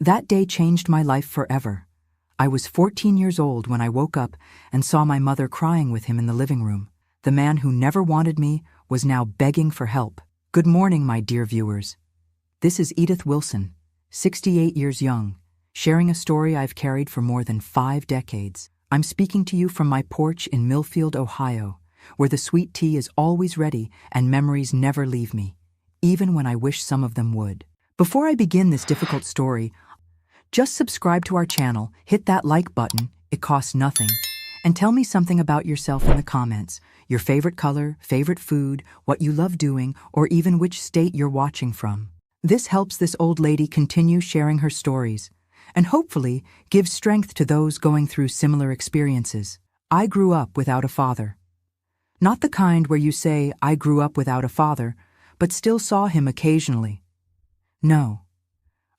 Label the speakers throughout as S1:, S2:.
S1: That day changed my life forever. I was 14 years old when I woke up and saw my mother crying with him in the living room. The man who never wanted me was now begging for help. Good morning, my dear viewers. This is Edith Wilson, 68 years young, sharing a story I've carried for more than 5 decades. I'm speaking to you from my porch in Millfield, Ohio, where the sweet tea is always ready and memories never leave me, even when I wish some of them would. Before I begin this difficult story, just subscribe to our channel, hit that like button, it costs nothing, and tell me something about yourself in the comments, your favorite color, favorite food, what you love doing, or even which state you're watching from. This helps this old lady continue sharing her stories, and hopefully gives strength to those going through similar experiences. I grew up without a father. Not the kind where you say, I grew up without a father, but still saw him occasionally. No.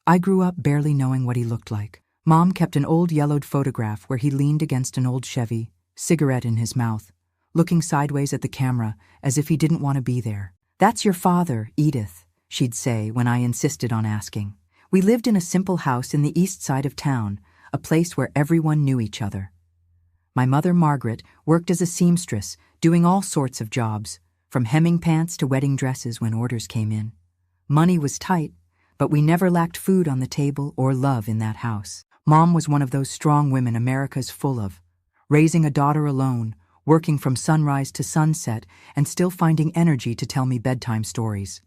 S1: I grew up barely knowing what he looked like. Mom kept an old yellowed photograph where he leaned against an old Chevy, cigarette in his mouth, looking sideways at the camera as if he didn't want to be there. That's your father, Edith, she'd say when I insisted on asking. We lived in a simple house in the east side of town, a place where everyone knew each other. My mother, Margaret, worked as a seamstress, doing all sorts of jobs, from hemming pants to wedding dresses when orders came in. Money was tight, but we never lacked food on the table or love in that house. Mom was one of those strong women America's full of, raising a daughter alone, working from sunrise to sunset, and still finding energy to tell me bedtime stories.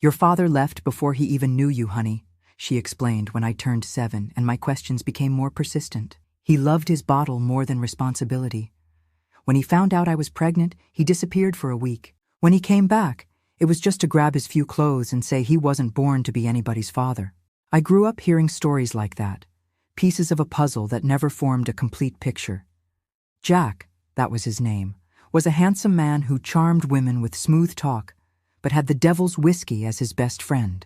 S1: Your father left before he even knew you, honey, she explained when I turned 7 and my questions became more persistent. He loved his bottle more than responsibility. When he found out I was pregnant, he disappeared for a week. When he came back, it was just to grab his few clothes and say he wasn't born to be anybody's father. I grew up hearing stories like that, pieces of a puzzle that never formed a complete picture. Jack, that was his name, was a handsome man who charmed women with smooth talk, but had the devil's whiskey as his best friend.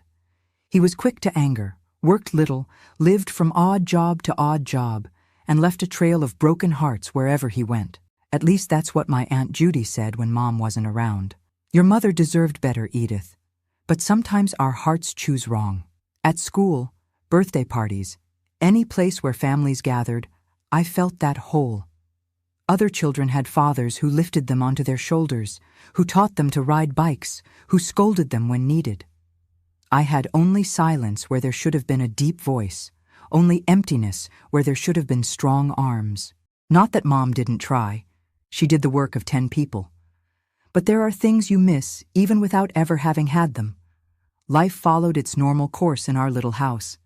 S1: He was quick to anger, worked little, lived from odd job to odd job, and left a trail of broken hearts wherever he went. At least that's what my Aunt Judy said when Mom wasn't around. Your mother deserved better, Edith, but sometimes our hearts choose wrong. At school, birthday parties, any place where families gathered, I felt that hole. Other children had fathers who lifted them onto their shoulders, who taught them to ride bikes, who scolded them when needed. I had only silence where there should have been a deep voice, only emptiness where there should have been strong arms. Not that Mom didn't try. She did the work of 10 people. But there are things you miss even without ever having had them. Life followed its normal course in our little house.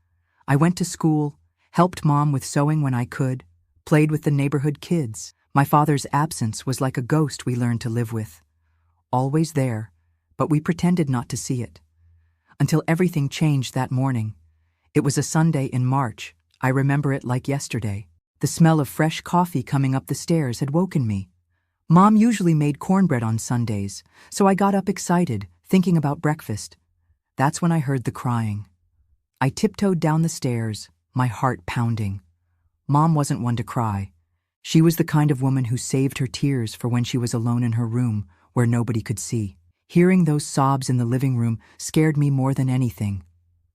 S1: I went to school, helped Mom with sewing when I could, played with the neighborhood kids. My father's absence was like a ghost we learned to live with. Always there, but we pretended not to see it. Until everything changed that morning. It was a Sunday in March. I remember it like yesterday. The smell of fresh coffee coming up the stairs had woken me. Mom usually made cornbread on Sundays, so I got up excited, thinking about breakfast. That's when I heard the crying. I tiptoed down the stairs, my heart pounding. Mom wasn't one to cry. She was the kind of woman who saved her tears for when she was alone in her room, where nobody could see. Hearing those sobs in the living room scared me more than anything.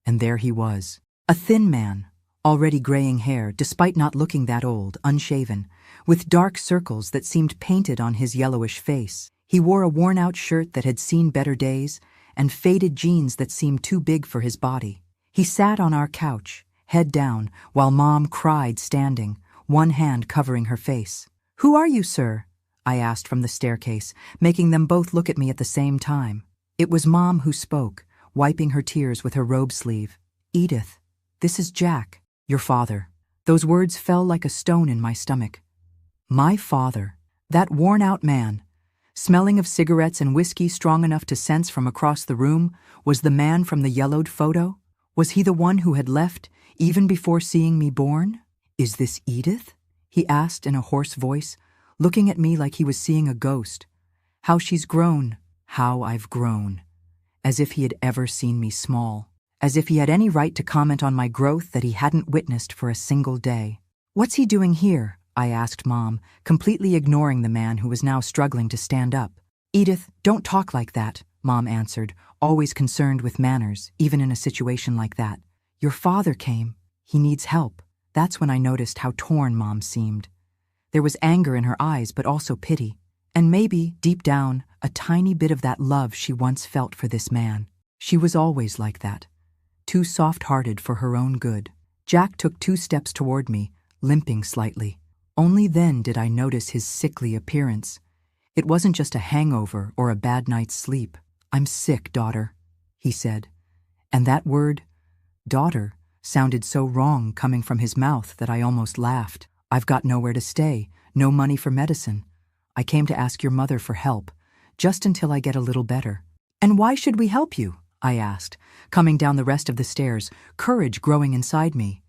S1: And there he was. A thin man, already graying hair despite not looking that old, unshaven, with dark circles that seemed painted on his yellowish face. He wore a worn-out shirt that had seen better days and faded jeans that seemed too big for his body. He sat on our couch, head down, while Mom cried standing, one hand covering her face. "Who are you, sir?" I asked from the staircase, making them both look at me at the same time. It was Mom who spoke, wiping her tears with her robe sleeve. "Edith, this is Jack, your father." Those words fell like a stone in my stomach. My father, that worn-out man, smelling of cigarettes and whiskey strong enough to sense from across the room, was the man from the yellowed photo? Was he the one who had left, even before seeing me born? "Is this Edith?" he asked in a hoarse voice, looking at me like he was seeing a ghost. How she's grown, how I've grown. As if he had ever seen me small. As if he had any right to comment on my growth that he hadn't witnessed for a single day. "What's he doing here?" I asked Mom, completely ignoring the man who was now struggling to stand up. "Edith, don't talk like that," Mom answered, always concerned with manners, even in a situation like that. "Your father came. He needs help. That's when I noticed how torn Mom seemed. There was anger in her eyes, but also pity. And maybe, deep down, a tiny bit of that love she once felt for this man. She was always like that, too soft-hearted for her own good. Jack took 2 steps toward me, limping slightly. Only then did I notice his sickly appearance. It wasn't just a hangover or a bad night's sleep. "I'm sick, daughter," he said. And that word, daughter, sounded so wrong coming from his mouth that I almost laughed. "I've got nowhere to stay, no money for medicine. I came to ask your mother for help, just until I get a little better." "And why should we help you?" I asked, coming down the rest of the stairs, courage growing inside me.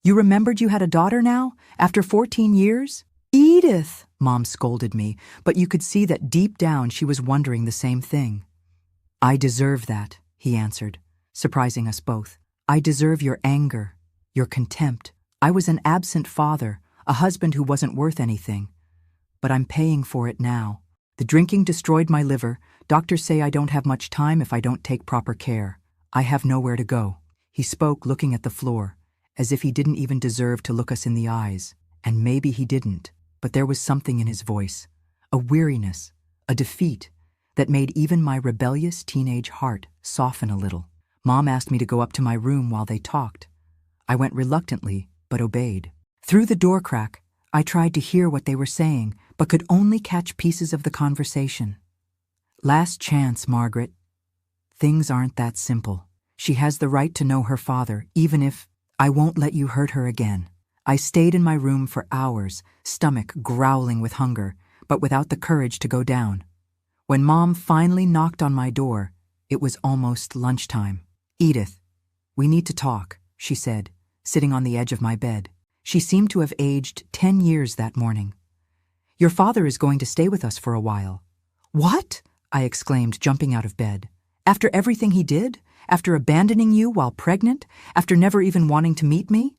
S1: "You remembered you had a daughter now, after 14 years? "Edith," Mom scolded me, but you could see that deep down she was wondering the same thing. "I deserve that," he answered, surprising us both. "I deserve your anger, your contempt. I was an absent father, a husband who wasn't worth anything. But I'm paying for it now. The drinking destroyed my liver. Doctors say I don't have much time if I don't take proper care. I have nowhere to go." He spoke looking at the floor, as if he didn't even deserve to look us in the eyes. And maybe he didn't, but there was something in his voice, a weariness, a defeat, that made even my rebellious teenage heart soften a little. Mom asked me to go up to my room while they talked. I went reluctantly, but obeyed. Through the door crack, I tried to hear what they were saying, but could only catch pieces of the conversation. "Last chance, Margaret. Things aren't that simple. She has the right to know her father, even if I won't let you hurt her again." I stayed in my room for hours, stomach growling with hunger, but without the courage to go down. When Mom finally knocked on my door, it was almost lunchtime. "Edith, we need to talk," she said, sitting on the edge of my bed. She seemed to have aged 10 years that morning. "Your father is going to stay with us for a while." "What?" I exclaimed, jumping out of bed. "After everything he did? After abandoning you while pregnant? After never even wanting to meet me?"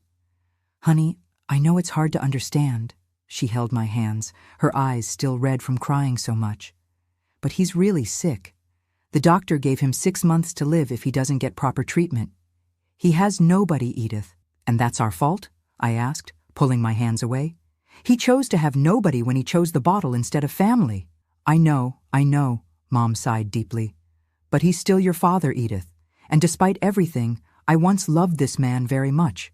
S1: "Honey, I know it's hard to understand." She held my hands, her eyes still red from crying so much. "But he's really sick. The doctor gave him 6 months to live if he doesn't get proper treatment. He has nobody, Edith." "And that's our fault?" I asked, pulling my hands away. "He chose to have nobody when he chose the bottle instead of family." I know, Mom sighed deeply. "But he's still your father, Edith. And despite everything, I once loved this man very much.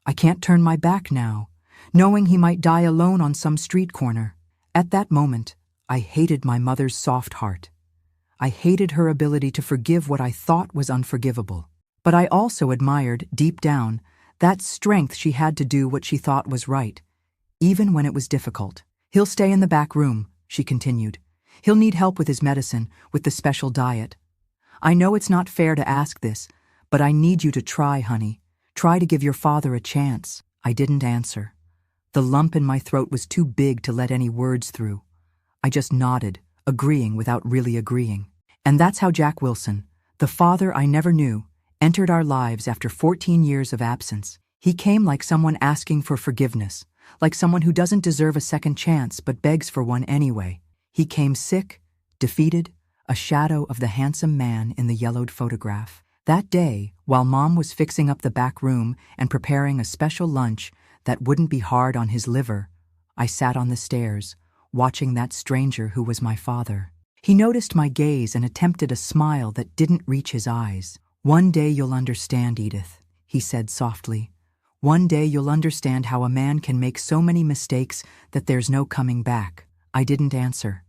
S1: I can't turn my back now, knowing he might die alone on some street corner." At that moment, I hated my mother's soft heart. I hated her ability to forgive what I thought was unforgivable. But I also admired, deep down, that strength she had to do what she thought was right, even when it was difficult. "He'll stay in the back room," she continued. "He'll need help with his medicine, with the special diet. I know it's not fair to ask this, but I need you to try, honey. Try to give your father a chance." I didn't answer. The lump in my throat was too big to let any words through. I just nodded, agreeing without really agreeing. And that's how Jack Wilson, the father I never knew, entered our lives after 14 years of absence. He came like someone asking for forgiveness, like someone who doesn't deserve a second chance but begs for one anyway. He came sick, defeated, a shadow of the handsome man in the yellowed photograph. That day, while Mom was fixing up the back room and preparing a special lunch that wouldn't be hard on his liver, I sat on the stairs, watching that stranger who was my father. He noticed my gaze and attempted a smile that didn't reach his eyes. "One day you'll understand, Edith," he said softly. "One day you'll understand how a man can make so many mistakes that there's no coming back." I didn't answer.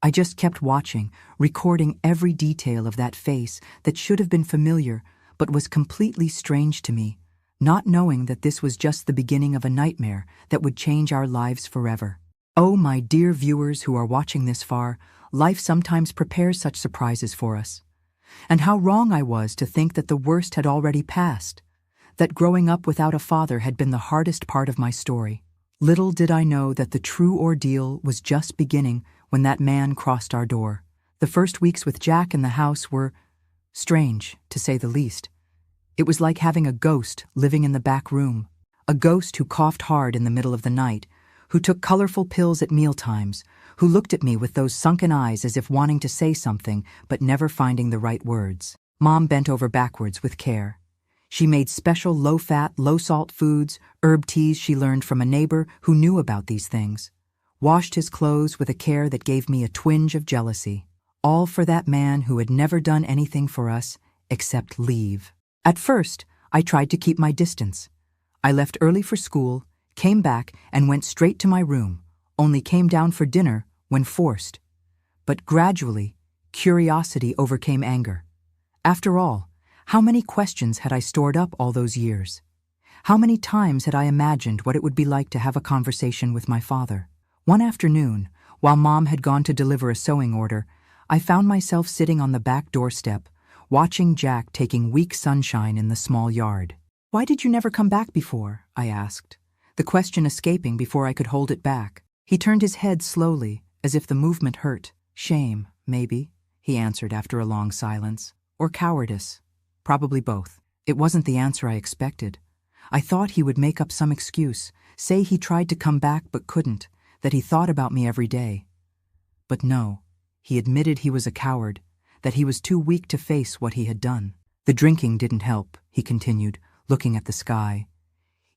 S1: I just kept watching, recording every detail of that face that should have been familiar but was completely strange to me, not knowing that this was just the beginning of a nightmare that would change our lives forever. Oh, my dear viewers who are watching this far, life sometimes prepares such surprises for us. And how wrong I was to think that the worst had already passed, that growing up without a father had been the hardest part of my story. Little did I know that the true ordeal was just beginning when that man crossed our door. The first weeks with Jack in the house were strange, to say the least. It was like having a ghost living in the back room, a ghost who coughed hard in the middle of the night, who took colorful pills at mealtimes, who looked at me with those sunken eyes as if wanting to say something but never finding the right words. Mom bent over backwards with care. She made special low-fat, low-salt foods, herb teas she learned from a neighbor who knew about these things. Washed his clothes with a care that gave me a twinge of jealousy. All for that man who had never done anything for us except leave. At first, I tried to keep my distance. I left early for school, came back, and went straight to my room, only came down for dinner when forced. But gradually, curiosity overcame anger. After all, how many questions had I stored up all those years? How many times had I imagined what it would be like to have a conversation with my father? One afternoon, while Mom had gone to deliver a sewing order, I found myself sitting on the back doorstep, watching Jack taking weak sunshine in the small yard. "Why did you never come back before?" I asked, the question escaping before I could hold it back. He turned his head slowly, as if the movement hurt. "Shame, maybe," he answered after a long silence. "Or cowardice. Probably both." It wasn't the answer I expected. I thought he would make up some excuse, say he tried to come back but couldn't, that he thought about me every day. But no, he admitted he was a coward, that he was too weak to face what he had done. "The drinking didn't help," he continued, looking at the sky.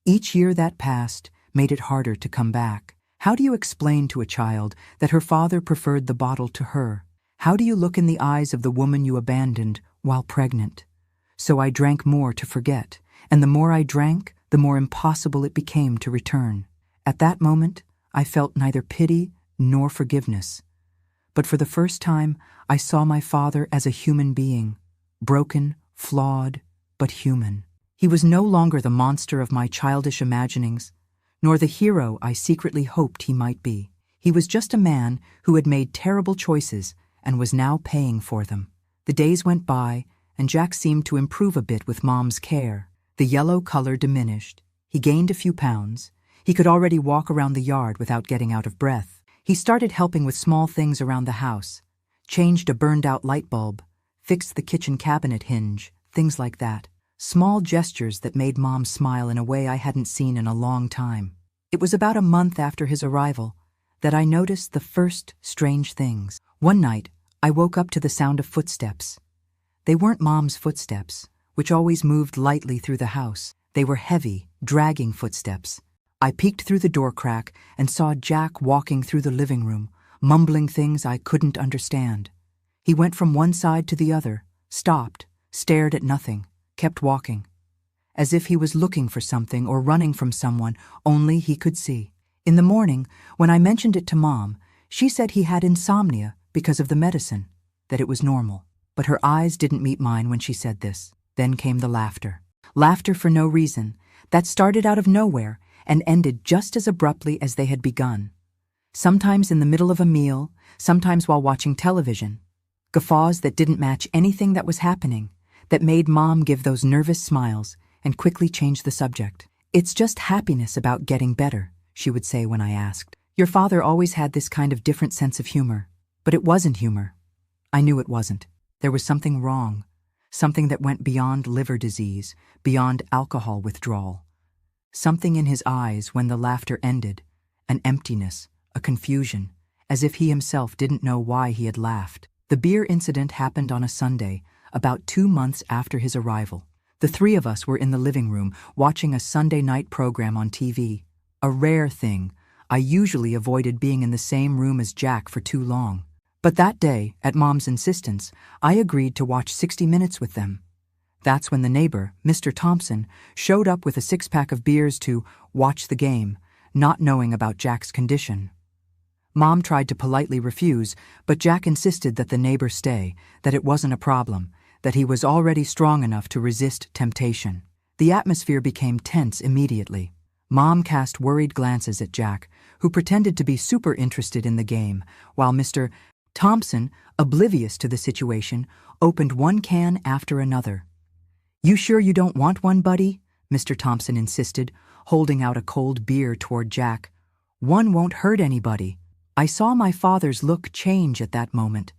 S1: "Each year that passed made it harder to come back. How do you explain to a child that her father preferred the bottle to her? How do you look in the eyes of the woman you abandoned while pregnant? So I drank more to forget, and the more I drank, the more impossible it became to return. At that moment, I felt neither pity nor forgiveness. But for the first time, I saw my father as a human being, broken, flawed, but human. He was no longer the monster of my childish imaginings, nor the hero I secretly hoped he might be. He was just a man who had made terrible choices and was now paying for them. The days went by, and Jack seemed to improve a bit with Mom's care. The yellow color diminished. He gained a few pounds. He could already walk around the yard without getting out of breath. He started helping with small things around the house, changed a burned-out light bulb, fixed the kitchen cabinet hinge, things like that. Small gestures that made Mom smile in a way I hadn't seen in a long time. It was about a month after his arrival that I noticed the first strange things. One night, I woke up to the sound of footsteps. They weren't Mom's footsteps, which always moved lightly through the house. They were heavy, dragging footsteps. I peeked through the door crack and saw Jack walking through the living room, mumbling things I couldn't understand. He went from one side to the other, stopped, stared at nothing, kept walking, as if he was looking for something or running from someone only he could see. In the morning, when I mentioned it to Mom, she said he had insomnia because of the medicine, that it was normal. But her eyes didn't meet mine when she said this. Then came the laughter. Laughter for no reason, that started out of nowhere and ended just as abruptly as they had begun. Sometimes in the middle of a meal, sometimes while watching television. Guffaws that didn't match anything that was happening, that made Mom give those nervous smiles and quickly change the subject. "It's just happiness about getting better," she would say when I asked. "Your father always had this kind of different sense of humor." But it wasn't humor. I knew it wasn't. There was something wrong, something that went beyond liver disease, beyond alcohol withdrawal. Something in his eyes when the laughter ended, an emptiness, a confusion, as if he himself didn't know why he had laughed. The beer incident happened on a Sunday, about 2 months after his arrival. The three of us were in the living room watching a Sunday night program on TV. A rare thing. I usually avoided being in the same room as Jack for too long. But that day, at Mom's insistence, I agreed to watch 60 Minutes with them. That's when the neighbor, Mr. Thompson, showed up with a 6-pack of beers to watch the game, not knowing about Jack's condition. Mom tried to politely refuse, but Jack insisted that the neighbor stay, that it wasn't a problem, that he was already strong enough to resist temptation. The atmosphere became tense immediately. Mom cast worried glances at Jack, who pretended to be super interested in the game, while Mr. Thompson, oblivious to the situation, opened one can after another. "You sure you don't want one, buddy?" Mr. Thompson insisted, holding out a cold beer toward Jack. "One won't hurt anybody." I saw my father's look change at that moment.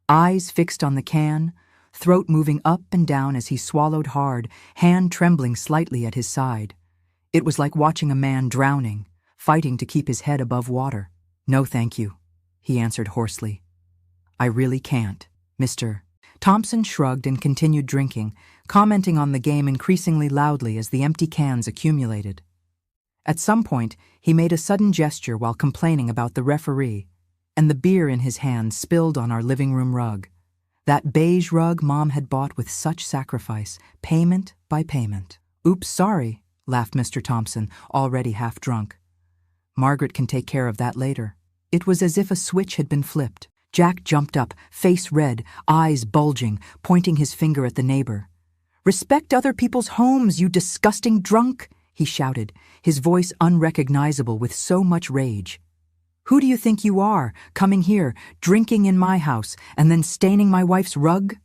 S1: Eyes fixed on the can, throat moving up and down as he swallowed hard, hand trembling slightly at his side. It was like watching a man drowning, fighting to keep his head above water. "No, thank you," he answered hoarsely. "I really can't." Mr. Thompson shrugged and continued drinking, commenting on the game increasingly loudly as the empty cans accumulated. At some point, he made a sudden gesture while complaining about the referee, and the beer in his hand spilled on our living room rug. That beige rug Mom had bought with such sacrifice, payment by payment. "Oops, sorry," laughed Mr. Thompson, already half drunk. "Margaret can take care of that later." It was as if a switch had been flipped. Jack jumped up, face red, eyes bulging, pointing his finger at the neighbor. "Respect other people's homes, you disgusting drunk!" he shouted, his voice unrecognizable with so much rage. "Who do you think you are, coming here, drinking in my house, and then staining my wife's rug?"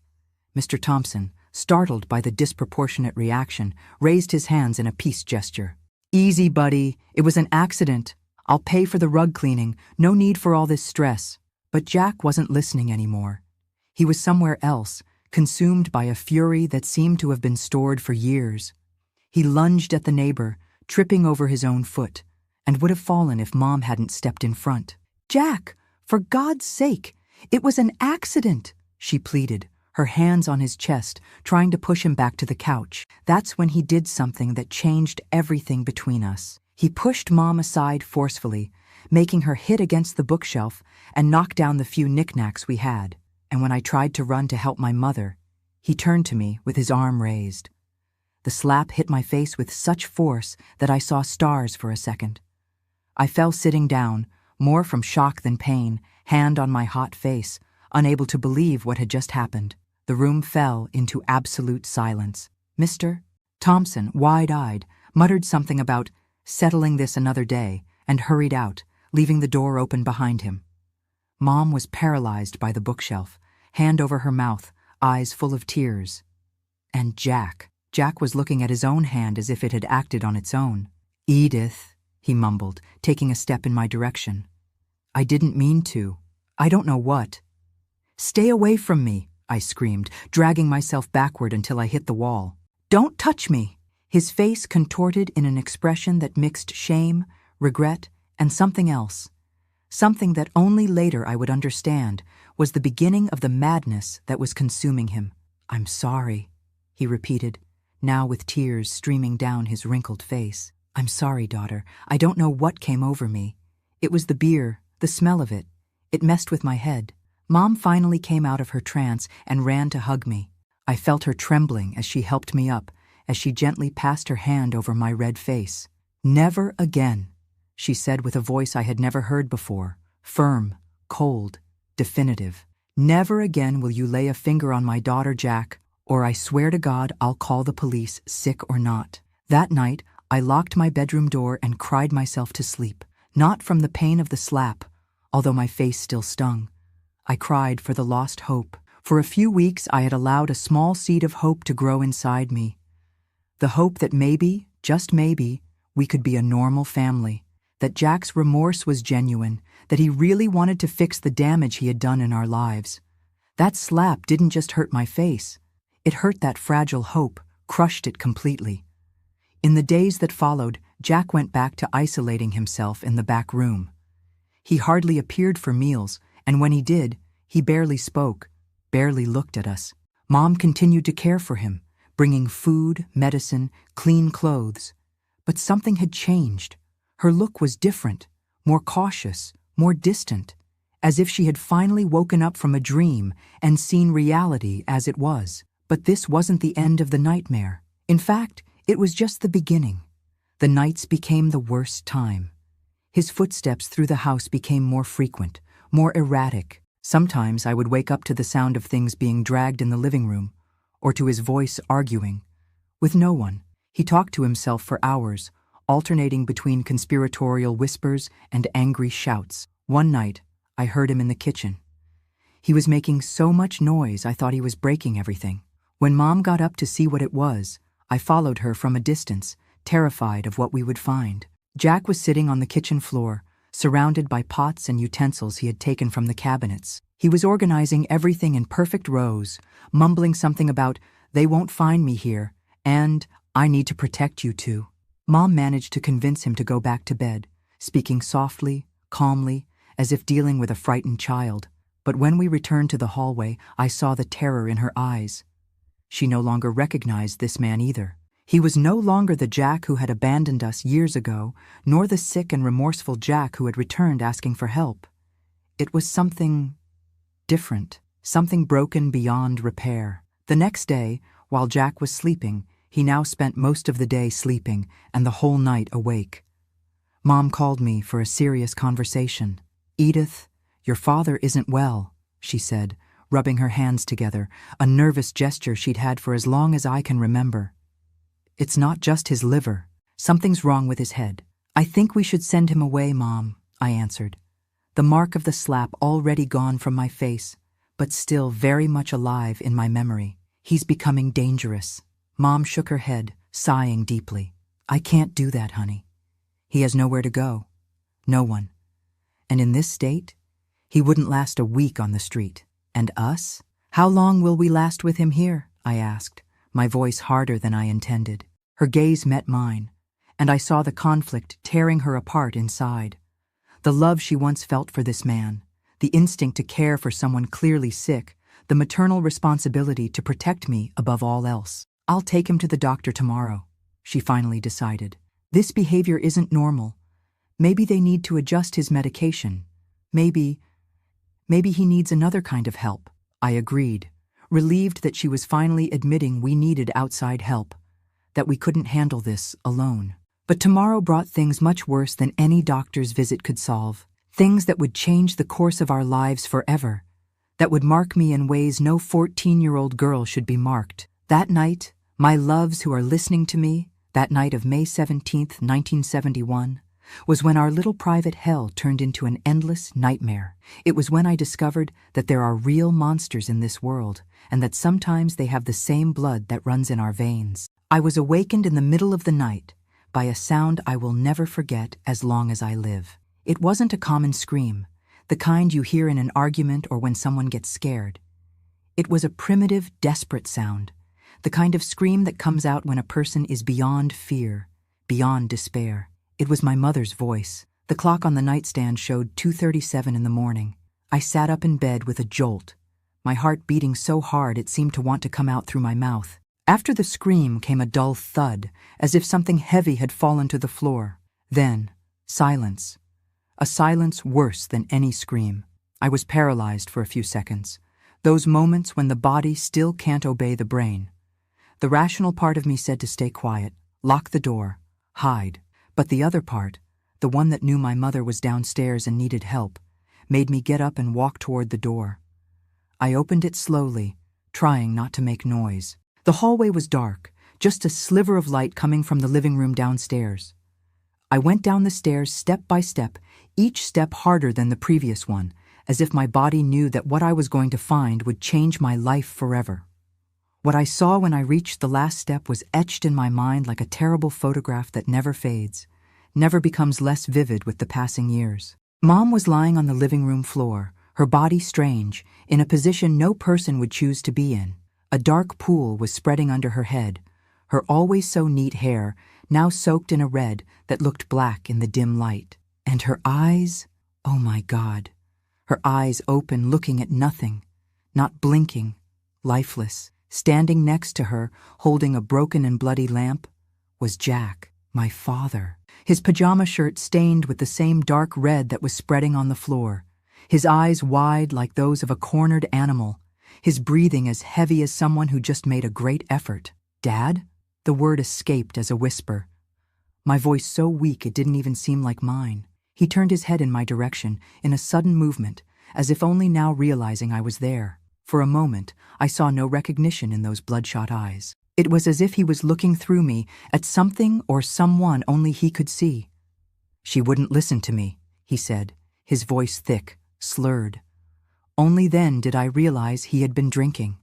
S1: Mr. Thompson, startled by the disproportionate reaction, raised his hands in a peace gesture. "Easy, buddy. It was an accident. I'll pay for the rug cleaning. No need for all this stress." But Jack wasn't listening anymore. He was somewhere else, consumed by a fury that seemed to have been stored for years. He lunged at the neighbor, tripping over his own foot, and would have fallen if Mom hadn't stepped in front. "Jack, for God's sake, it was an accident," she pleaded, her hands on his chest, trying to push him back to the couch. That's when he did something that changed everything between us. He pushed Mom aside forcefully, making her hit against the bookshelf and knock down the few knickknacks we had. And when I tried to run to help my mother, he turned to me with his arm raised. The slap hit my face with such force that I saw stars for a second. I fell sitting down, more from shock than pain, hand on my hot face, unable to believe what had just happened. The room fell into absolute silence. Mr. Thompson, wide-eyed, muttered something about settling this another day and hurried out, leaving the door open behind him. Mom was paralyzed by the bookshelf, hand over her mouth, eyes full of tears. And Jack was looking at his own hand as if it had acted on its own. "Edith," he mumbled, taking a step in my direction. "I didn't mean to. I don't know what." "Stay away from me," I screamed, dragging myself backward until I hit the wall. "Don't touch me." His face contorted in an expression that mixed shame, regret, and something else. Something that only later I would understand was the beginning of the madness that was consuming him. "I'm sorry," he repeated, now with tears streaming down his wrinkled face. "I'm sorry, daughter. I don't know what came over me. It was the beer, the smell of it. It messed with my head." Mom finally came out of her trance and ran to hug me. I felt her trembling as she helped me up, as she gently passed her hand over my red face. "Never again," she said with a voice I had never heard before, firm, cold, definitive. "Never again will you lay a finger on my daughter, Jack, or I swear to God I'll call the police, sick or not." That night, I locked my bedroom door and cried myself to sleep, not from the pain of the slap, although my face still stung. I cried for the lost hope. For a few weeks, I had allowed a small seed of hope to grow inside me. The hope that maybe, just maybe, we could be a normal family, that Jack's remorse was genuine, that he really wanted to fix the damage he had done in our lives. That slap didn't just hurt my face. It hurt that fragile hope, crushed it completely. In the days that followed, Jack went back to isolating himself in the back room. He hardly appeared for meals, and when he did, he barely spoke, barely looked at us. Mom continued to care for him, bringing food, medicine, clean clothes. But something had changed. Her look was different, more cautious, more distant, as if she had finally woken up from a dream and seen reality as it was. But this wasn't the end of the nightmare. In fact, it was just the beginning. The nights became the worst time. His footsteps through the house became more frequent, more erratic. Sometimes I would wake up to the sound of things being dragged in the living room, or to his voice arguing. With no one, he talked to himself for hours, alternating between conspiratorial whispers and angry shouts. One night, I heard him in the kitchen. He was making so much noise I thought he was breaking everything. When Mom got up to see what it was, I followed her from a distance, terrified of what we would find. Jack was sitting on the kitchen floor, surrounded by pots and utensils he had taken from the cabinets. He was organizing everything in perfect rows, mumbling something about, "They won't find me here," and "I need to protect you too." Mom managed to convince him to go back to bed, speaking softly, calmly, as if dealing with a frightened child. But when we returned to the hallway, I saw the terror in her eyes. She no longer recognized this man either. He was no longer the Jack who had abandoned us years ago, nor the sick and remorseful Jack who had returned asking for help. It was something different, something broken beyond repair. The next day, while Jack was sleeping, he now spent most of the day sleeping and the whole night awake. Mom called me for a serious conversation. "Edith, your father isn't well," she said, rubbing her hands together, a nervous gesture she'd had for as long as I can remember. "It's not just his liver. Something's wrong with his head. I think we should send him away, Mom," I answered, the mark of the slap already gone from my face, but still very much alive in my memory. "He's becoming dangerous." Mom shook her head, sighing deeply. "I can't do that, honey. He has nowhere to go. No one. And in this state, he wouldn't last a week on the street. And us? How long will we last with him here?" I asked, my voice harder than I intended. Her gaze met mine, and I saw the conflict tearing her apart inside. The love she once felt for this man, the instinct to care for someone clearly sick, the maternal responsibility to protect me above all else. "I'll take him to the doctor tomorrow," she finally decided. "This behavior isn't normal. Maybe they need to adjust his medication. Maybe he needs another kind of help." I agreed, relieved that she was finally admitting we needed outside help, that we couldn't handle this alone. But tomorrow brought things much worse than any doctor's visit could solve, things that would change the course of our lives forever, that would mark me in ways no 14-year-old girl should be marked. That night, my loves who are listening to me, that night of May 17th, 1971, was when our little private hell turned into an endless nightmare. It was when I discovered that there are real monsters in this world, and that sometimes they have the same blood that runs in our veins. I was awakened in the middle of the night by a sound I will never forget as long as I live. It wasn't a common scream, the kind you hear in an argument or when someone gets scared. It was a primitive, desperate sound, the kind of scream that comes out when a person is beyond fear, beyond despair. It was my mother's voice. The clock on the nightstand showed 2:37 in the morning. I sat up in bed with a jolt, my heart beating so hard it seemed to want to come out through my mouth. After the scream came a dull thud, as if something heavy had fallen to the floor. Then, silence. A silence worse than any scream. I was paralyzed for a few seconds, those moments when the body still can't obey the brain. The rational part of me said to stay quiet, lock the door, hide. But the other part, the one that knew my mother was downstairs and needed help, made me get up and walk toward the door. I opened it slowly, trying not to make noise. The hallway was dark, just a sliver of light coming from the living room downstairs. I went down the stairs step by step, each step harder than the previous one, as if my body knew that what I was going to find would change my life forever. What I saw when I reached the last step was etched in my mind like a terrible photograph that never fades, never becomes less vivid with the passing years. Mom was lying on the living room floor, her body strange, in a position no person would choose to be in. A dark pool was spreading under her head, her always so neat hair now soaked in a red that looked black in the dim light. And her eyes, oh my God, her eyes open looking at nothing, not blinking, lifeless. Standing next to her, holding a broken and bloody lamp, was Jack, my father. His pajama shirt stained with the same dark red that was spreading on the floor, his eyes wide like those of a cornered animal, his breathing as heavy as someone who just made a great effort. "Dad?" The word escaped as a whisper, my voice so weak it didn't even seem like mine. He turned his head in my direction in a sudden movement, as if only now realizing I was there. For a moment, I saw no recognition in those bloodshot eyes. It was as if he was looking through me at something or someone only he could see. "She wouldn't listen to me," he said, his voice thick, slurred. Only then did I realize he had been drinking.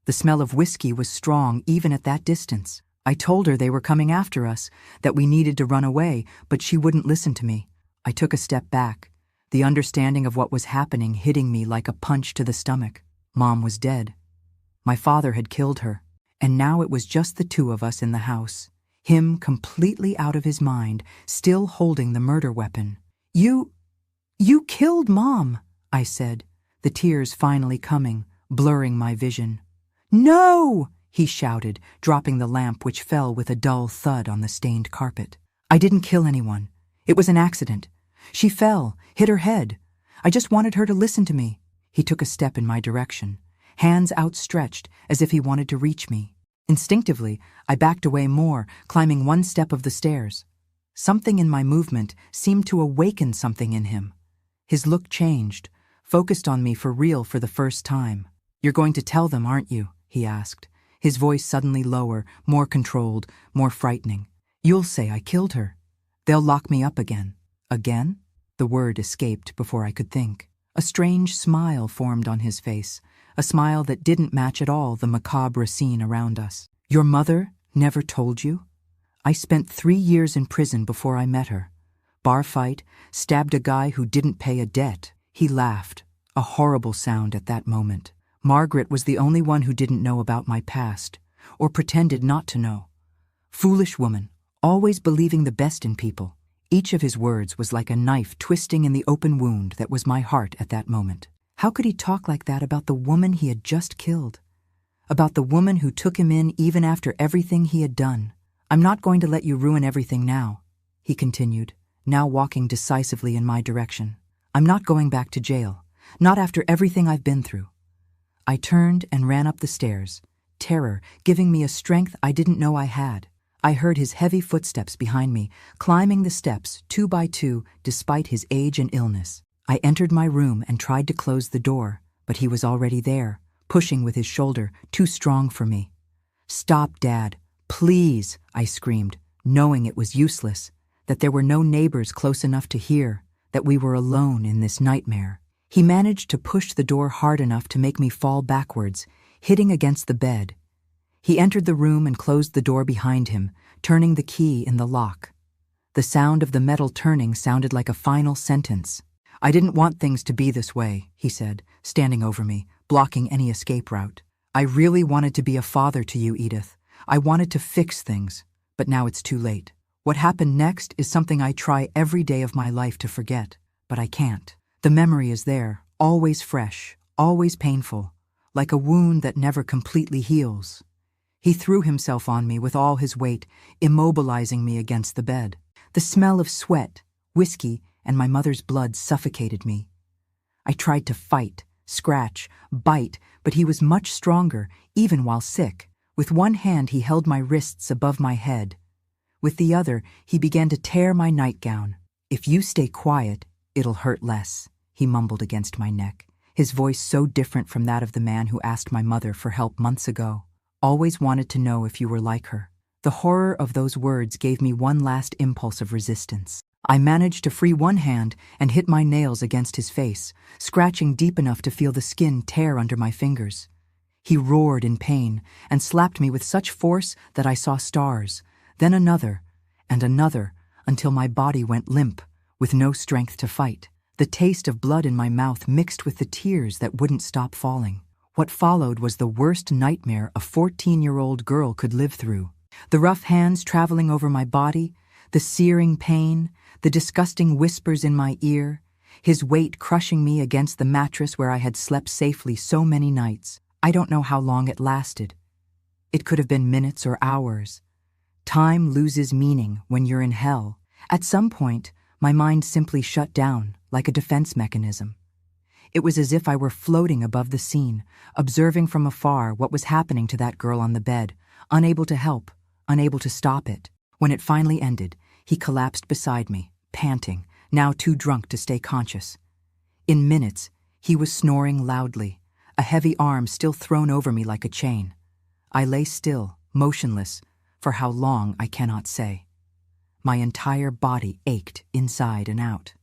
S1: The smell of whiskey was strong even at that distance. I told her they were coming after us, that we needed to run away, but she wouldn't listen to me. I took a step back, the understanding of what was happening hitting me like a punch to the stomach. Mom was dead. My father had killed her, and now it was just the two of us in the house, him completely out of his mind, still holding the murder weapon. You killed Mom," I said, the tears finally coming, blurring my vision. "No!" he shouted, dropping the lamp, which fell with a dull thud on the stained carpet. "I didn't kill anyone. It was an accident. She fell, hit her head. I just wanted her to listen to me." He took a step in my direction, hands outstretched as if he wanted to reach me. Instinctively, I backed away more, climbing one step of the stairs. Something in my movement seemed to awaken something in him. His look changed, focused on me for real for the first time. "You're going to tell them, aren't you?" he asked, his voice suddenly lower, more controlled, more frightening. "You'll say I killed her. They'll lock me up again." "Again?" The word escaped before I could think. A strange smile formed on his face, a smile that didn't match at all the macabre scene around us. "Your mother never told you? I spent 3 years in prison before I met her. Bar fight, stabbed a guy who didn't pay a debt." He laughed, a horrible sound at that moment. Margaret was the only one who didn't know about my past, or pretended not to know. Foolish woman, always believing the best in people. Each of his words was like a knife twisting in the open wound that was my heart at that moment. How could he talk like that about the woman he had just killed? About the woman who took him in even after everything he had done? "I'm not going to let you ruin everything now," he continued, now walking decisively in my direction. "I'm not going back to jail, not after everything I've been through." I turned and ran up the stairs, terror giving me a strength I didn't know I had. I heard his heavy footsteps behind me, climbing the steps 2 by 2 despite his age and illness. I entered my room and tried to close the door, but he was already there, pushing with his shoulder, too strong for me. "Stop, Dad, please," I screamed, knowing it was useless, that there were no neighbors close enough to hear, that we were alone in this nightmare. He managed to push the door hard enough to make me fall backwards, hitting against the bed. He entered the room and closed the door behind him, turning the key in the lock. The sound of the metal turning sounded like a final sentence. "I didn't want things to be this way," he said, standing over me, blocking any escape route. "I really wanted to be a father to you, Edith. I wanted to fix things, but now it's too late. What happened next is something I try every day of my life to forget, but I can't. The memory is there, always fresh, always painful, like a wound that never completely heals." He threw himself on me with all his weight, immobilizing me against the bed. The smell of sweat, whiskey, and my mother's blood suffocated me. I tried to fight, scratch, bite, but he was much stronger, even while sick. With one hand he held my wrists above my head. With the other, he began to tear my nightgown. "If you stay quiet, it'll hurt less," he mumbled against my neck, his voice so different from that of the man who asked my mother for help months ago. "Always wanted to know if you were like her." The horror of those words gave me one last impulse of resistance. I managed to free one hand and hit my nails against his face, scratching deep enough to feel the skin tear under my fingers. He roared in pain and slapped me with such force that I saw stars, then another, and another, until my body went limp, with no strength to fight. The taste of blood in my mouth mixed with the tears that wouldn't stop falling. What followed was the worst nightmare a 14-year-old girl could live through. The rough hands traveling over my body, the searing pain, the disgusting whispers in my ear, his weight crushing me against the mattress where I had slept safely so many nights. I don't know how long it lasted. It could have been minutes or hours. Time loses meaning when you're in hell. At some point, my mind simply shut down, like a defense mechanism. It was as if I were floating above the scene, observing from afar what was happening to that girl on the bed, unable to help, unable to stop it. When it finally ended, he collapsed beside me, panting, now too drunk to stay conscious. In minutes, he was snoring loudly, a heavy arm still thrown over me like a chain. I lay still, motionless, for how long I cannot say. My entire body ached inside and out.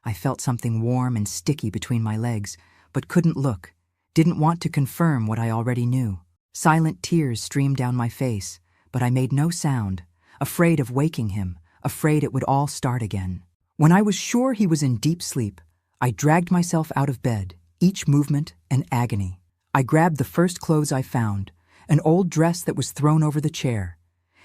S1: I felt something warm and sticky between my legs, but couldn't look, didn't want to confirm what I already knew. Silent tears streamed down my face, but I made no sound, afraid of waking him, afraid it would all start again. When I was sure he was in deep sleep, I dragged myself out of bed, each movement an agony. I grabbed the first clothes I found, an old dress that was thrown over the chair,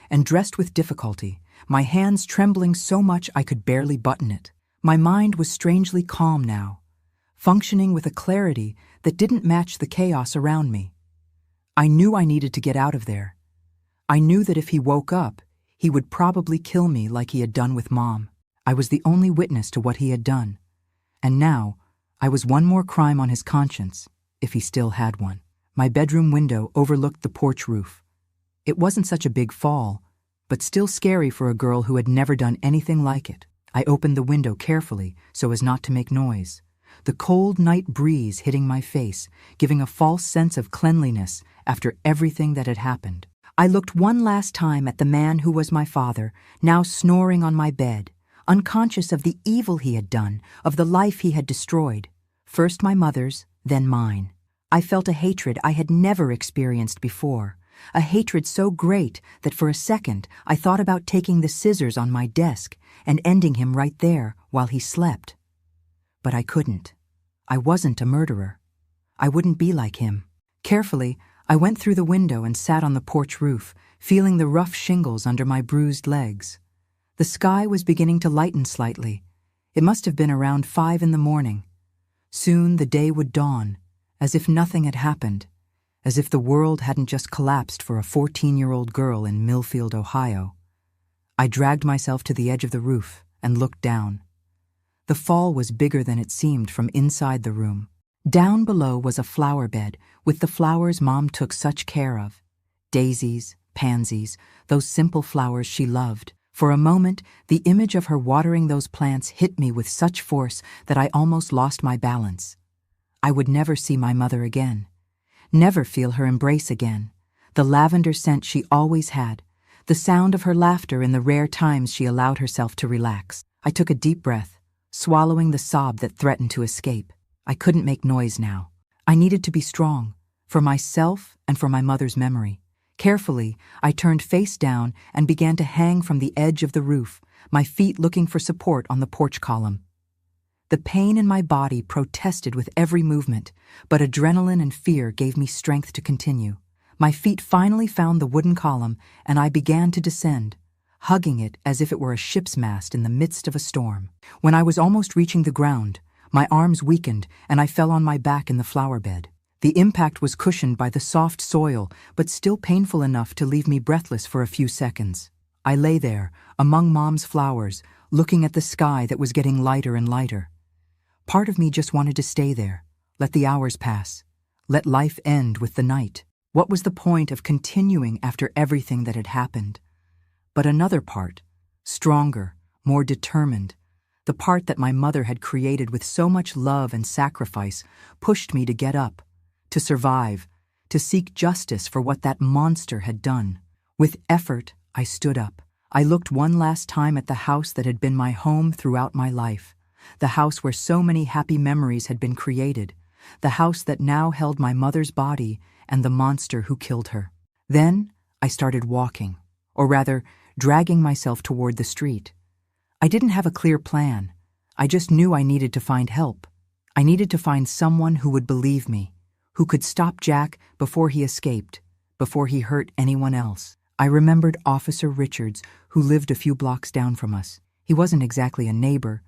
S1: and dressed with difficulty, my hands trembling so much I could barely button it. My mind was strangely calm now. functioning with a clarity that didn't match the chaos around me. I knew I needed to get out of there. I knew that if he woke up, he would probably kill me like he had done with Mom. I was the only witness to what he had done. And now, I was one more crime on his conscience, if he still had one. My bedroom window overlooked the porch roof. It wasn't such a big fall, but still scary for a girl who had never done anything like it. I opened the window carefully so as not to make noise. The cold night breeze hitting my face, giving a false sense of cleanliness after everything that had happened. I looked one last time at the man who was my father, now snoring on my bed, unconscious of the evil he had done, of the life he had destroyed. First my mother's, then mine. I felt a hatred I had never experienced before, a hatred so great that for a second I thought about taking the scissors on my desk and ending him right there while he slept. But I couldn't. I wasn't a murderer. I wouldn't be like him. Carefully, I went through the window and sat on the porch roof, feeling the rough shingles under my bruised legs. The sky was beginning to lighten slightly. It must have been around 5 in the morning. Soon the day would dawn, as if nothing had happened, as if the world hadn't just collapsed for a 14-year-old girl in Millfield, Ohio. I dragged myself to the edge of the roof and looked down. The fall was bigger than it seemed from inside the room. Down below was a flower bed with the flowers Mom took such care of. Daisies, pansies, those simple flowers she loved. For a moment, the image of her watering those plants hit me with such force that I almost lost my balance. I would never see my mother again. Never feel her embrace again. The lavender scent she always had. The sound of her laughter in the rare times she allowed herself to relax. I took a deep breath, swallowing the sob that threatened to escape. I couldn't make noise now. I needed to be strong, for myself and for my mother's memory. Carefully, I turned face down and began to hang from the edge of the roof, my feet looking for support on the porch column. The pain in my body protested with every movement, but adrenaline and fear gave me strength to continue. My feet finally found the wooden column, and I began to descend, hugging it as if it were a ship's mast in the midst of a storm. When I was almost reaching the ground, my arms weakened and I fell on my back in the flower bed. The impact was cushioned by the soft soil, but still painful enough to leave me breathless for a few seconds. I lay there, among Mom's flowers, looking at the sky that was getting lighter and lighter. Part of me just wanted to stay there, let the hours pass, let life end with the night. What was the point of continuing after everything that had happened? But another part, stronger, more determined, the part that my mother had created with so much love and sacrifice, pushed me to get up, to survive, to seek justice for what that monster had done. With effort, I stood up. I looked one last time at the house that had been my home throughout my life, the house where so many happy memories had been created, the house that now held my mother's body and the monster who killed her. Then I started walking, or rather, dragging myself toward the street. I didn't have a clear plan. I just knew I needed to find help. I needed to find someone who would believe me, who could stop Jack before he escaped, before he hurt anyone else. I remembered Officer Richards, who lived a few blocks down from us. He wasn't exactly a neighbor,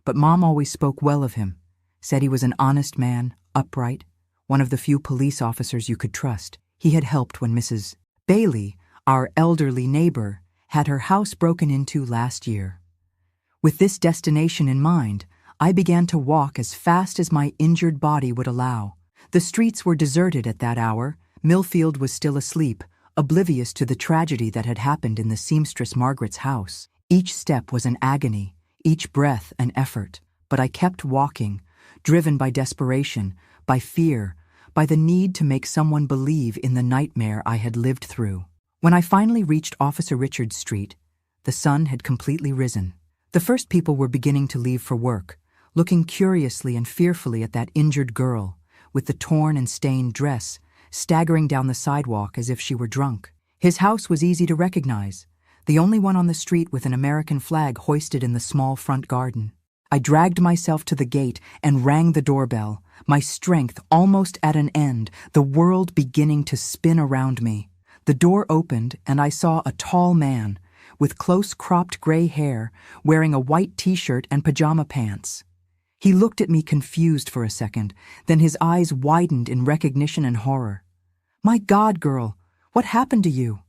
S1: but Mom always spoke well of him, said he was an honest man, upright, one of the few police officers you could trust. He had helped when Mrs. Bailey, our elderly neighbor, had her house broken into last year. With this destination in mind, I began to walk as fast as my injured body would allow. The streets were deserted at that hour. Millfield was still asleep, oblivious to the tragedy that had happened in the seamstress Margaret's house. Each step was an agony, each breath an effort, but I kept walking, driven by desperation, by fear, by the need to make someone believe in the nightmare I had lived through. When I finally reached Officer Richards Street, the sun had completely risen. The first people were beginning to leave for work, looking curiously and fearfully at that injured girl, with the torn and stained dress, staggering down the sidewalk as if she were drunk. His house was easy to recognize, the only one on the street with an American flag hoisted in the small front garden. I dragged myself to the gate and rang the doorbell, my strength almost at an end, the world beginning to spin around me. The door opened and I saw a tall man, with close-cropped gray hair, wearing a white t-shirt and pajama pants. He looked at me confused for a second, then his eyes widened in recognition and horror. "My God, girl, what happened to you?"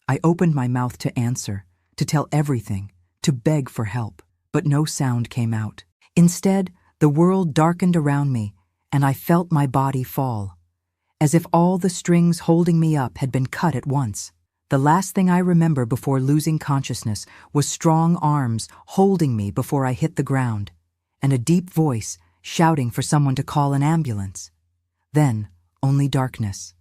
S1: I opened my mouth to answer, to tell everything, to beg for help, but no sound came out. Instead, the world darkened around me, and I felt my body fall, as if all the strings holding me up had been cut at once. The last thing I remember before losing consciousness was strong arms holding me before I hit the ground, and a deep voice shouting for someone to call an ambulance. Then, only darkness.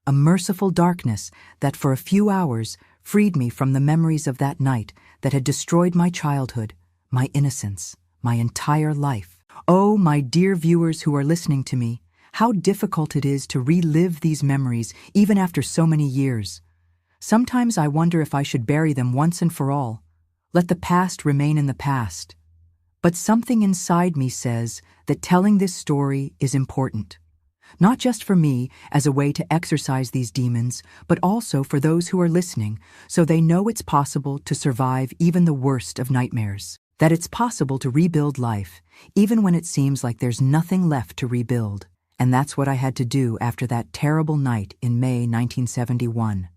S1: A merciful darkness that for a few hours freed me from the memories of that night that had destroyed my childhood, my innocence, my entire life. Oh, my dear viewers who are listening to me, how difficult it is to relive these memories even after so many years. Sometimes I wonder if I should bury them once and for all. Let the past remain in the past. But something inside me says that telling this story is important. Not just for me as a way to exorcise these demons, but also for those who are listening so they know it's possible to survive even the worst of nightmares. That it's possible to rebuild life, even when it seems like there's nothing left to rebuild. And that's what I had to do after that terrible night in May 1971.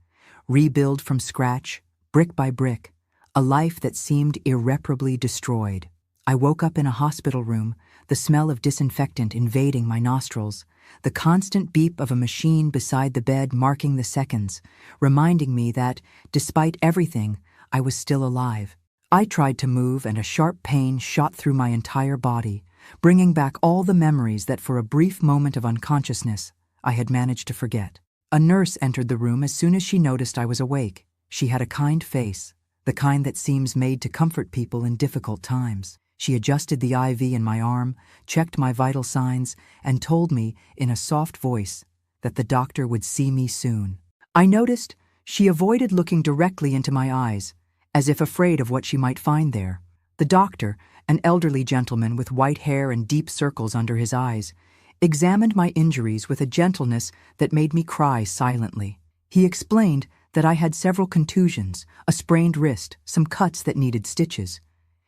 S1: Rebuild from scratch, brick by brick, a life that seemed irreparably destroyed. I woke up in a hospital room, the smell of disinfectant invading my nostrils, the constant beep of a machine beside the bed marking the seconds, reminding me that, despite everything, I was still alive. I tried to move and a sharp pain shot through my entire body, bringing back all the memories that for a brief moment of unconsciousness I had managed to forget. A nurse entered the room as soon as she noticed I was awake. She had a kind face, the kind that seems made to comfort people in difficult times. She adjusted the IV in my arm, checked my vital signs, and told me in a soft voice that the doctor would see me soon. I noticed she avoided looking directly into my eyes, as if afraid of what she might find there. The doctor, an elderly gentleman with white hair and deep circles under his eyes, examined my injuries with a gentleness that made me cry silently. He explained that I had several contusions, a sprained wrist, some cuts that needed stitches.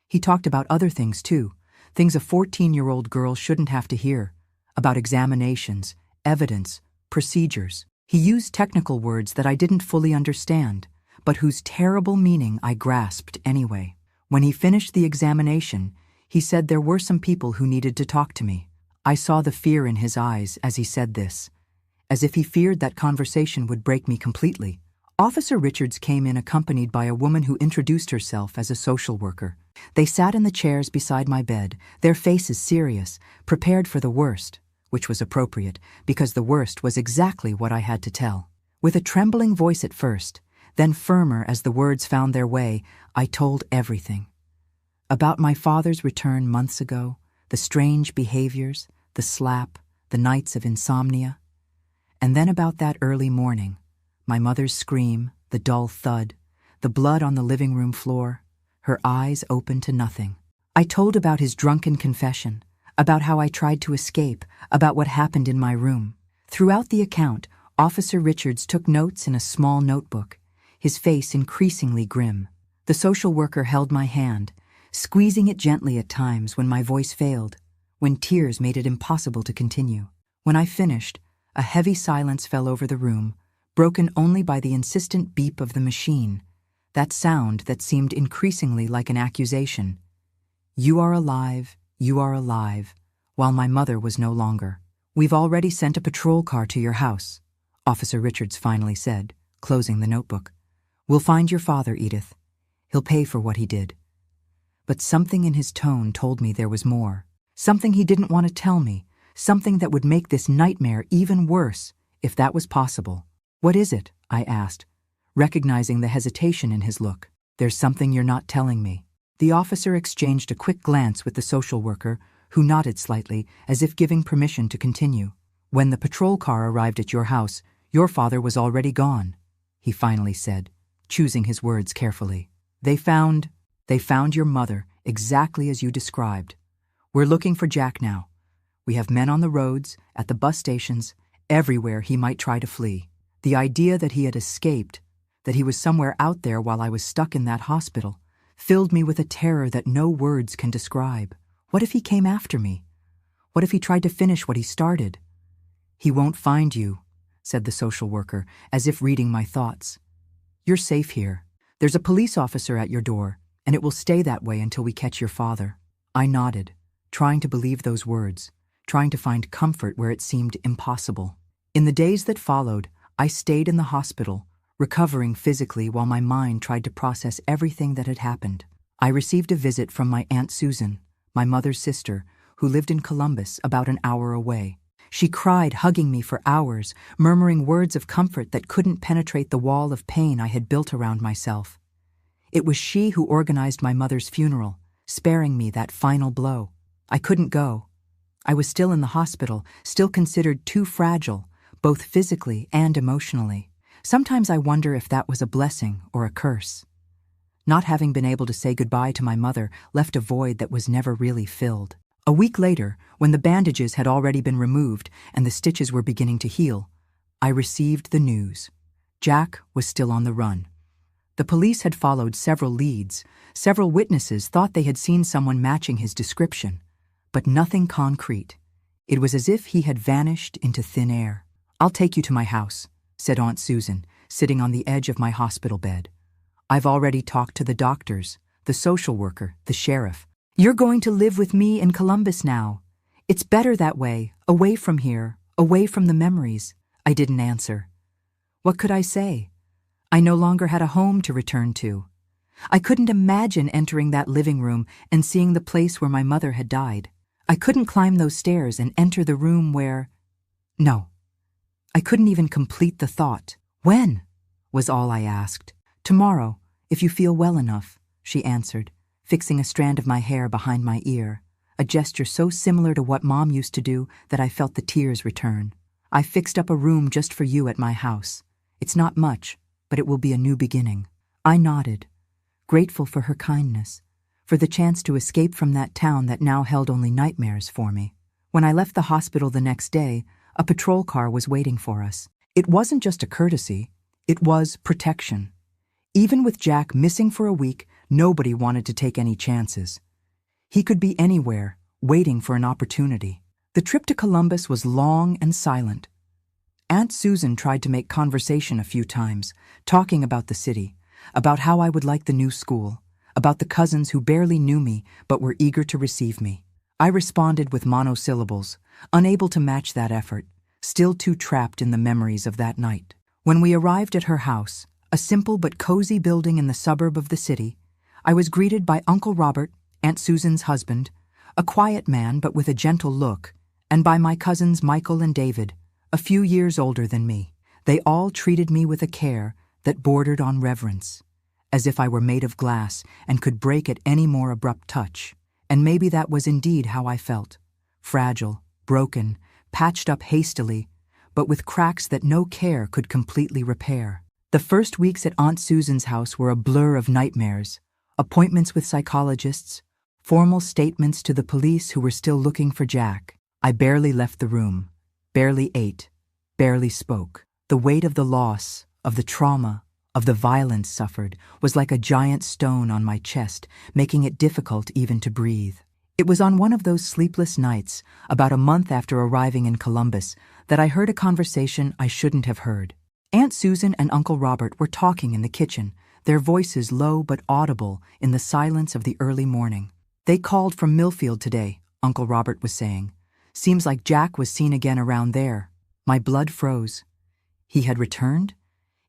S1: He talked about other things too, things a 14-year-old girl shouldn't have to hear, about examinations, evidence, procedures. He used technical words that I didn't fully understand, but whose terrible meaning I grasped anyway. When he finished the examination, he said there were some people who needed to talk to me. I saw the fear in his eyes as he said this, as if he feared that conversation would break me completely. Officer Richards came in accompanied by a woman who introduced herself as a social worker. They sat in the chairs beside my bed, their faces serious, prepared for the worst, which was appropriate, because the worst was exactly what I had to tell. With a trembling voice at first, then firmer as the words found their way, I told everything. About my father's return months ago, the strange behaviors, the slap, the nights of insomnia. And then about that early morning, my mother's scream, the dull thud, the blood on the living room floor, her eyes open to nothing. I told about his drunken confession, about how I tried to escape, about what happened in my room. Throughout the account, Officer Richards took notes in a small notebook, his face increasingly grim. The social worker held my hand, squeezing it gently at times when my voice failed, when tears made it impossible to continue. When I finished, a heavy silence fell over the room, broken only by the insistent beep of the machine, that sound that seemed increasingly like an accusation. You are alive, while my mother was no longer. We've already sent a patrol car to your house, Officer Richards finally said, closing the notebook. We'll find your father, Edith. He'll pay for what he did. But something in his tone told me there was more. Something he didn't want to tell me. Something that would make this nightmare even worse, if that was possible. What is it? I asked, recognizing the hesitation in his look. There's something you're not telling me. The officer exchanged a quick glance with the social worker, who nodded slightly, as if giving permission to continue. When the patrol car arrived at your house, your father was already gone, he finally said, choosing his words carefully. They found your mother, exactly as you described. We're looking for Jack now. We have men on the roads, at the bus stations, everywhere he might try to flee. The idea that he had escaped, that he was somewhere out there while I was stuck in that hospital, filled me with a terror that no words can describe. What if he came after me? What if he tried to finish what he started? "He won't find you," said the social worker, as if reading my thoughts. "You're safe here. There's a police officer at your door, and it will stay that way until we catch your father." I nodded, trying to believe those words, trying to find comfort where it seemed impossible. In the days that followed, I stayed in the hospital, recovering physically while my mind tried to process everything that had happened. I received a visit from my Aunt Susan, my mother's sister, who lived in Columbus about an hour away. She cried, hugging me for hours, murmuring words of comfort that couldn't penetrate the wall of pain I had built around myself. It was she who organized my mother's funeral, sparing me that final blow. I couldn't go. I was still in the hospital, still considered too fragile, both physically and emotionally. Sometimes I wonder if that was a blessing or a curse. Not having been able to say goodbye to my mother left a void that was never really filled. A week later, when the bandages had already been removed and the stitches were beginning to heal, I received the news. Jack was still on the run. The police had followed several leads. Several witnesses thought they had seen someone matching his description, but nothing concrete. It was as if he had vanished into thin air. "I'll take you to my house," said Aunt Susan, sitting on the edge of my hospital bed. "I've already talked to the doctors, the social worker, the sheriff. You're going to live with me in Columbus now. It's better that way, away from here, away from the memories." I didn't answer. What could I say? I no longer had a home to return to. I couldn't imagine entering that living room and seeing the place where my mother had died. I couldn't climb those stairs and enter the room where... No. I couldn't even complete the thought. "When?" was all I asked. "Tomorrow, if you feel well enough," she answered, fixing a strand of my hair behind my ear, a gesture so similar to what Mom used to do that I felt the tears return. "I fixed up a room just for you at my house. It's not much, but it will be a new beginning." I nodded, grateful for her kindness, for the chance to escape from that town that now held only nightmares for me. When I left the hospital the next day, a patrol car was waiting for us. It wasn't just a courtesy, it was protection. Even with Jack missing for a week, nobody wanted to take any chances. He could be anywhere, waiting for an opportunity. The trip to Columbus was long and silent. Aunt Susan tried to make conversation a few times, talking about the city, about how I would like the new school, about the cousins who barely knew me but were eager to receive me. I responded with monosyllables, unable to match that effort, still too trapped in the memories of that night. When we arrived at her house, a simple but cozy building in the suburb of the city, I was greeted by Uncle Robert, Aunt Susan's husband, a quiet man but with a gentle look, and by my cousins Michael and David, a few years older than me. They all treated me with a care that bordered on reverence, as if I were made of glass and could break at any more abrupt touch. And maybe that was indeed how I felt. Fragile, broken, patched up hastily, but with cracks that no care could completely repair. The first weeks at Aunt Susan's house were a blur of nightmares, appointments with psychologists, formal statements to the police who were still looking for Jack. I barely left the room, barely ate, barely spoke. The weight of the loss, of the trauma, of the violence suffered was like a giant stone on my chest, making it difficult even to breathe. It was on one of those sleepless nights, about a month after arriving in Columbus, that I heard a conversation I shouldn't have heard. Aunt Susan and Uncle Robert were talking in the kitchen, their voices low but audible in the silence of the early morning. "They called from Millfield today," Uncle Robert was saying. "Seems like Jack was seen again around there." My blood froze. He had returned?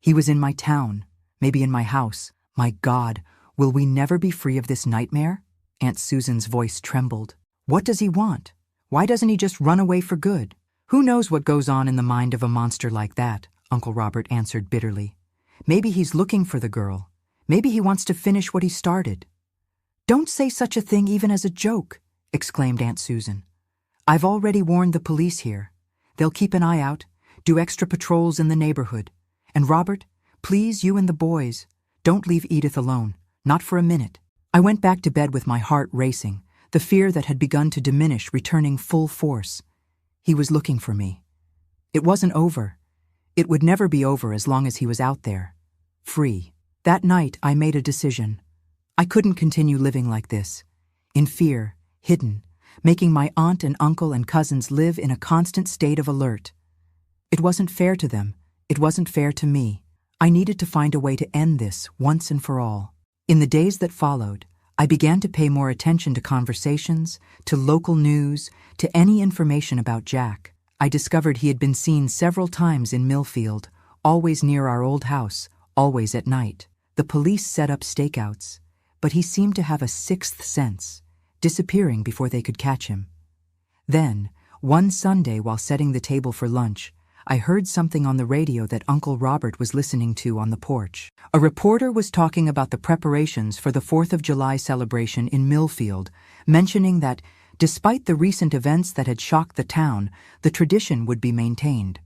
S1: He was in my town, maybe in my house. My God, will we never be free of this nightmare? Aunt Susan's voice trembled. What does he want? Why doesn't he just run away for good? Who knows what goes on in the mind of a monster like that? Uncle Robert answered bitterly. Maybe he's looking for the girl. Maybe he wants to finish what he started. Don't say such a thing even as a joke, exclaimed Aunt Susan. I've already warned the police here. They'll keep an eye out, do extra patrols in the neighborhood. And Robert, please, you and the boys, don't leave Edith alone, not for a minute. I went back to bed with my heart racing, the fear that had begun to diminish returning full force. He was looking for me. It wasn't over. It would never be over as long as he was out there, free. That night, I made a decision. I couldn't continue living like this, in fear, hidden, making my aunt and uncle and cousins live in a constant state of alert. It wasn't fair to them. It wasn't fair to me. I needed to find a way to end this once and for all. In the days that followed, I began to pay more attention to conversations, to local news, to any information about Jack. I discovered he had been seen several times in Millfield, always near our old house, always at night. The police set up stakeouts, but he seemed to have a sixth sense, disappearing before they could catch him. Then, one Sunday while setting the table for lunch, I heard something on the radio that Uncle Robert was listening to on the porch. A reporter was talking about the preparations for the 4th of July celebration in Millfield, mentioning that, despite the recent events that had shocked the town, the tradition would be maintained.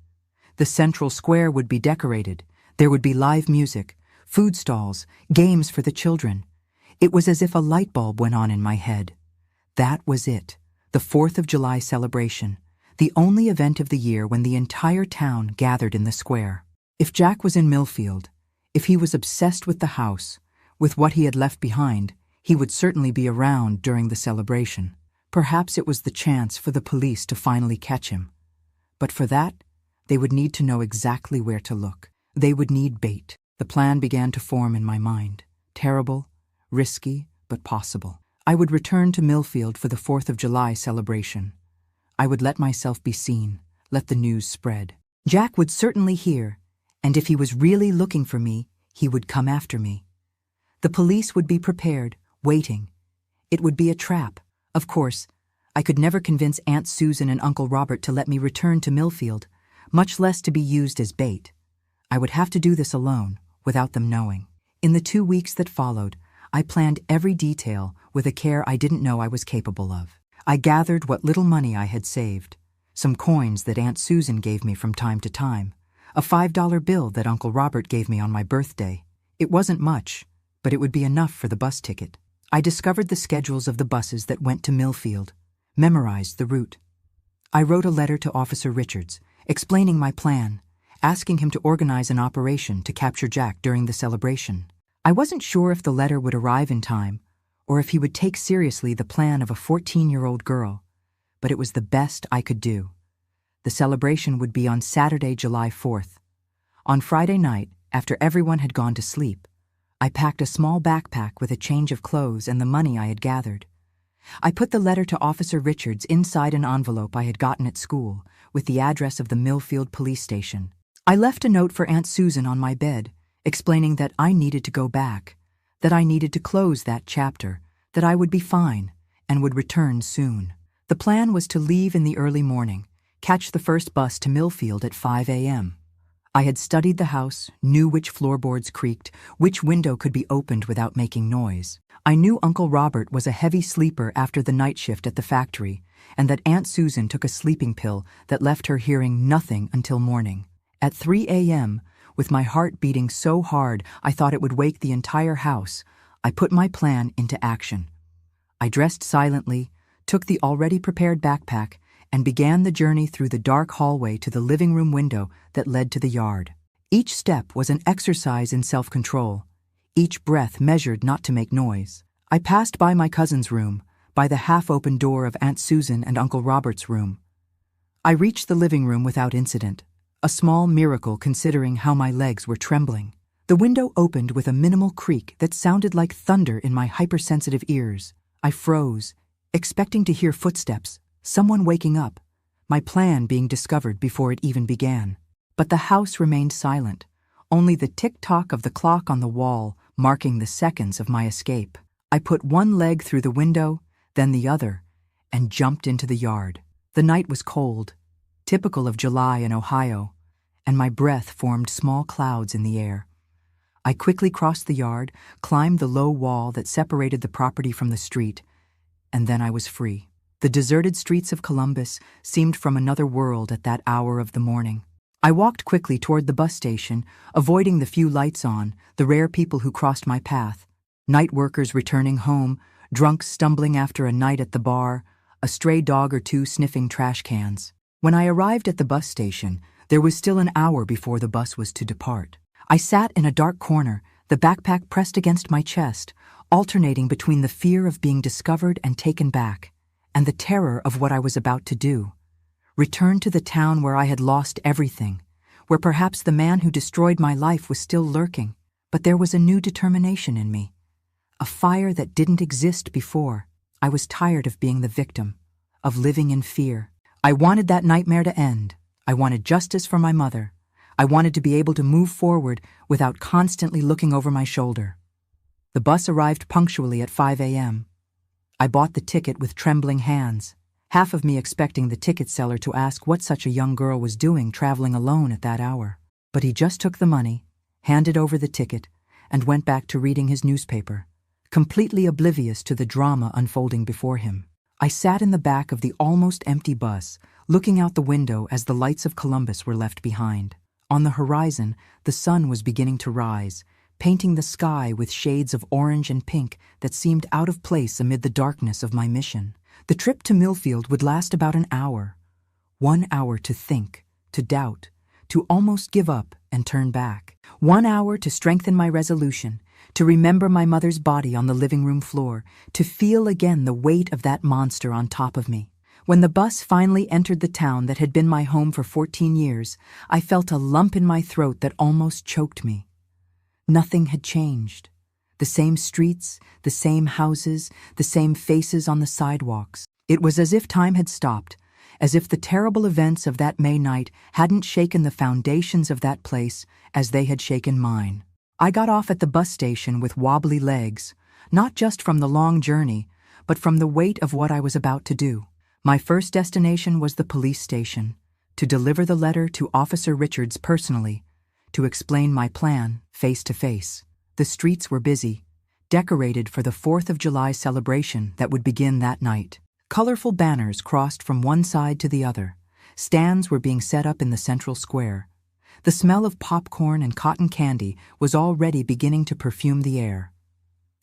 S1: The central square would be decorated. There would be live music, food stalls, games for the children. It was as if a light bulb went on in my head. That was it, the 4th of July celebration, the only event of the year when the entire town gathered in the square. If Jack was in Millfield, if he was obsessed with the house, with what he had left behind, he would certainly be around during the celebration. Perhaps it was the chance for the police to finally catch him. But for that, they would need to know exactly where to look. They would need bait. The plan began to form in my mind. Terrible, risky, but possible. I would return to Millfield for the 4th of July celebration. I would let myself be seen, let the news spread. Jack would certainly hear, and if he was really looking for me, he would come after me. The police would be prepared, waiting. It would be a trap. Of course, I could never convince Aunt Susan and Uncle Robert to let me return to Millfield, much less to be used as bait. I would have to do this alone, without them knowing. In the 2 weeks that followed, I planned every detail with a care I didn't know I was capable of. I gathered what little money I had saved, some coins that Aunt Susan gave me from time to time, a $5 bill that Uncle Robert gave me on my birthday. It wasn't much, but it would be enough for the bus ticket. I discovered the schedules of the buses that went to Millfield, memorized the route. I wrote a letter to Officer Richards, explaining my plan, asking him to organize an operation to capture Jack during the celebration. I wasn't sure if the letter would arrive in time, or if he would take seriously the plan of a 14-year-old girl, but it was the best I could do. The celebration would be on Saturday, July 4th. On Friday night, after everyone had gone to sleep, I packed a small backpack with a change of clothes and the money I had gathered. I put the letter to Officer Richards inside an envelope I had gotten at school, with the address of the Millfield police station. I left a note for Aunt Susan on my bed, explaining that I needed to go back, that I needed to close that chapter, that I would be fine, and would return soon. The plan was to leave in the early morning, catch the first bus to Millfield at 5 a.m. I had studied the house, knew which floorboards creaked, which window could be opened without making noise. I knew Uncle Robert was a heavy sleeper after the night shift at the factory, and that Aunt Susan took a sleeping pill that left her hearing nothing until morning. At 3 a.m., with my heart beating so hard I thought it would wake the entire house, I put my plan into action. I dressed silently, took the already prepared backpack, and began the journey through the dark hallway to the living room window that led to the yard. Each step was an exercise in self-control, each breath measured not to make noise. I passed by my cousin's room, by the half-open door of Aunt Susan and Uncle Robert's room. I reached the living room without incident, a small miracle considering how my legs were trembling. The window opened with a minimal creak that sounded like thunder in my hypersensitive ears. I froze, expecting to hear footsteps, someone waking up, my plan being discovered before it even began. But the house remained silent, only the tick-tock of the clock on the wall marking the seconds of my escape. I put one leg through the window, then the other, and jumped into the yard. The night was cold, typical of July in Ohio, and my breath formed small clouds in the air. I quickly crossed the yard, climbed the low wall that separated the property from the street, and then I was free. The deserted streets of Columbus seemed from another world at that hour of the morning. I walked quickly toward the bus station, avoiding the few lights on, the rare people who crossed my path. Night workers returning home, drunks stumbling after a night at the bar, a stray dog or two sniffing trash cans. When I arrived at the bus station, there was still an hour before the bus was to depart. I sat in a dark corner, the backpack pressed against my chest, alternating between the fear of being discovered and taken back, and the terror of what I was about to do. Return to the town where I had lost everything, where perhaps the man who destroyed my life was still lurking, but there was a new determination in me. A fire that didn't exist before. I was tired of being the victim, of living in fear. I wanted that nightmare to end. I wanted justice for my mother. I wanted to be able to move forward without constantly looking over my shoulder. The bus arrived punctually at 5 a.m. I bought the ticket with trembling hands, half of me expecting the ticket seller to ask what such a young girl was doing traveling alone at that hour. But he just took the money, handed over the ticket, and went back to reading his newspaper, completely oblivious to the drama unfolding before him. I sat in the back of the almost empty bus, looking out the window as the lights of Columbus were left behind. On the horizon, the sun was beginning to rise, painting the sky with shades of orange and pink that seemed out of place amid the darkness of my mission. The trip to Millfield would last about an hour. 1 hour to think, to doubt, to almost give up and turn back. 1 hour to strengthen my resolution, to remember my mother's body on the living room floor, to feel again the weight of that monster on top of me. When the bus finally entered the town that had been my home for 14 years, I felt a lump in my throat that almost choked me. Nothing had changed. The same streets, the same houses, the same faces on the sidewalks. It was as if time had stopped, as if the terrible events of that May night hadn't shaken the foundations of that place as they had shaken mine. I got off at the bus station with wobbly legs, not just from the long journey, but from the weight of what I was about to do. My first destination was the police station, to deliver the letter to Officer Richards personally, to explain my plan face to face. The streets were busy, decorated for the 4th of July celebration that would begin that night. Colorful banners crossed from one side to the other. Stands were being set up in the central square. The smell of popcorn and cotton candy was already beginning to perfume the air.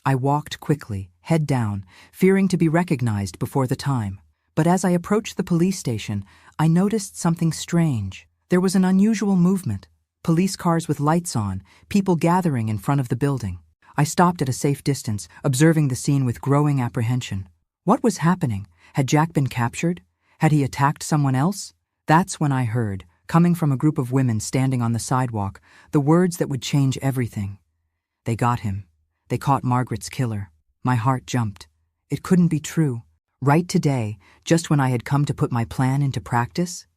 S1: I walked quickly, head down, fearing to be recognized before the time. But as I approached the police station, I noticed something strange. There was an unusual movement. Police cars with lights on, people gathering in front of the building. I stopped at a safe distance, observing the scene with growing apprehension. What was happening? Had Jack been captured? Had he attacked someone else? That's when I heard, coming from a group of women standing on the sidewalk, the words that would change everything. They got him. They caught Margaret's killer. My heart jumped. It couldn't be true. Right today, just when I had come to put my plan into practice?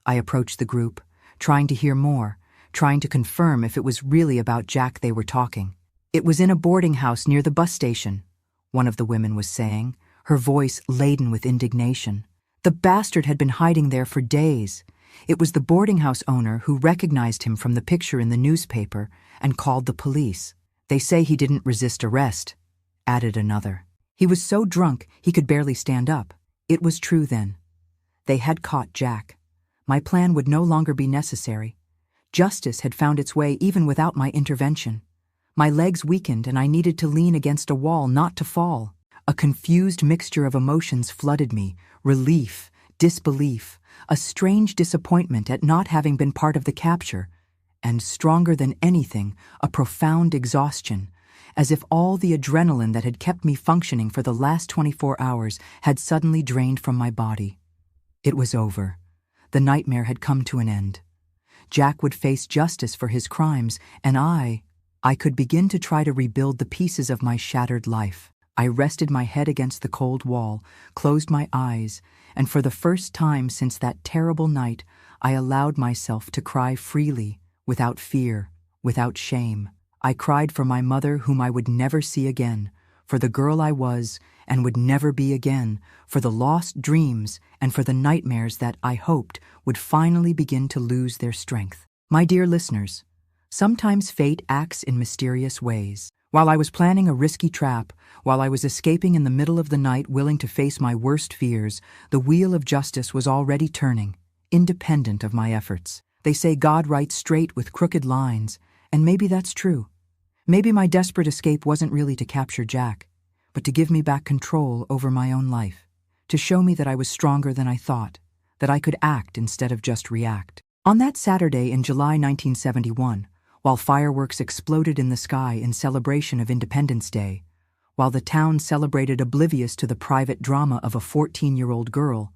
S1: I approached the group, trying to hear more, trying to confirm if it was really about Jack they were talking. It was in a boarding house near the bus station, one of the women was saying, her voice laden with indignation. The bastard had been hiding there for days. It was the boarding house owner who recognized him from the picture in the newspaper and called the police. They say he didn't resist arrest, added another. He was so drunk he could barely stand up. It was true then. They had caught Jack. My plan would no longer be necessary. Justice had found its way even without my intervention. My legs weakened and I needed to lean against a wall, not to fall. A confused mixture of emotions flooded me: relief, disbelief, a strange disappointment at not having been part of the capture, and stronger than anything, a profound exhaustion, as if all the adrenaline that had kept me functioning for the last 24 hours had suddenly drained from my body. It was over. The nightmare had come to an end. Jack would face justice for his crimes, and I could begin to try to rebuild the pieces of my shattered life. I rested my head against the cold wall, closed my eyes, and for the first time since that terrible night, I allowed myself to cry freely, without fear, without shame. I cried for my mother whom I would never see again, for the girl I was and would never be again, for the lost dreams and for the nightmares that I hoped would finally begin to lose their strength. My dear listeners, sometimes fate acts in mysterious ways. While I was planning a risky trap, while I was escaping in the middle of the night willing to face my worst fears, the wheel of justice was already turning, independent of my efforts. They say God writes straight with crooked lines, and maybe that's true. Maybe my desperate escape wasn't really to capture Jack, but to give me back control over my own life, to show me that I was stronger than I thought, that I could act instead of just react. On that Saturday in July 1971, while fireworks exploded in the sky in celebration of Independence Day, while the town celebrated oblivious to the private drama of a 14-year-old girl,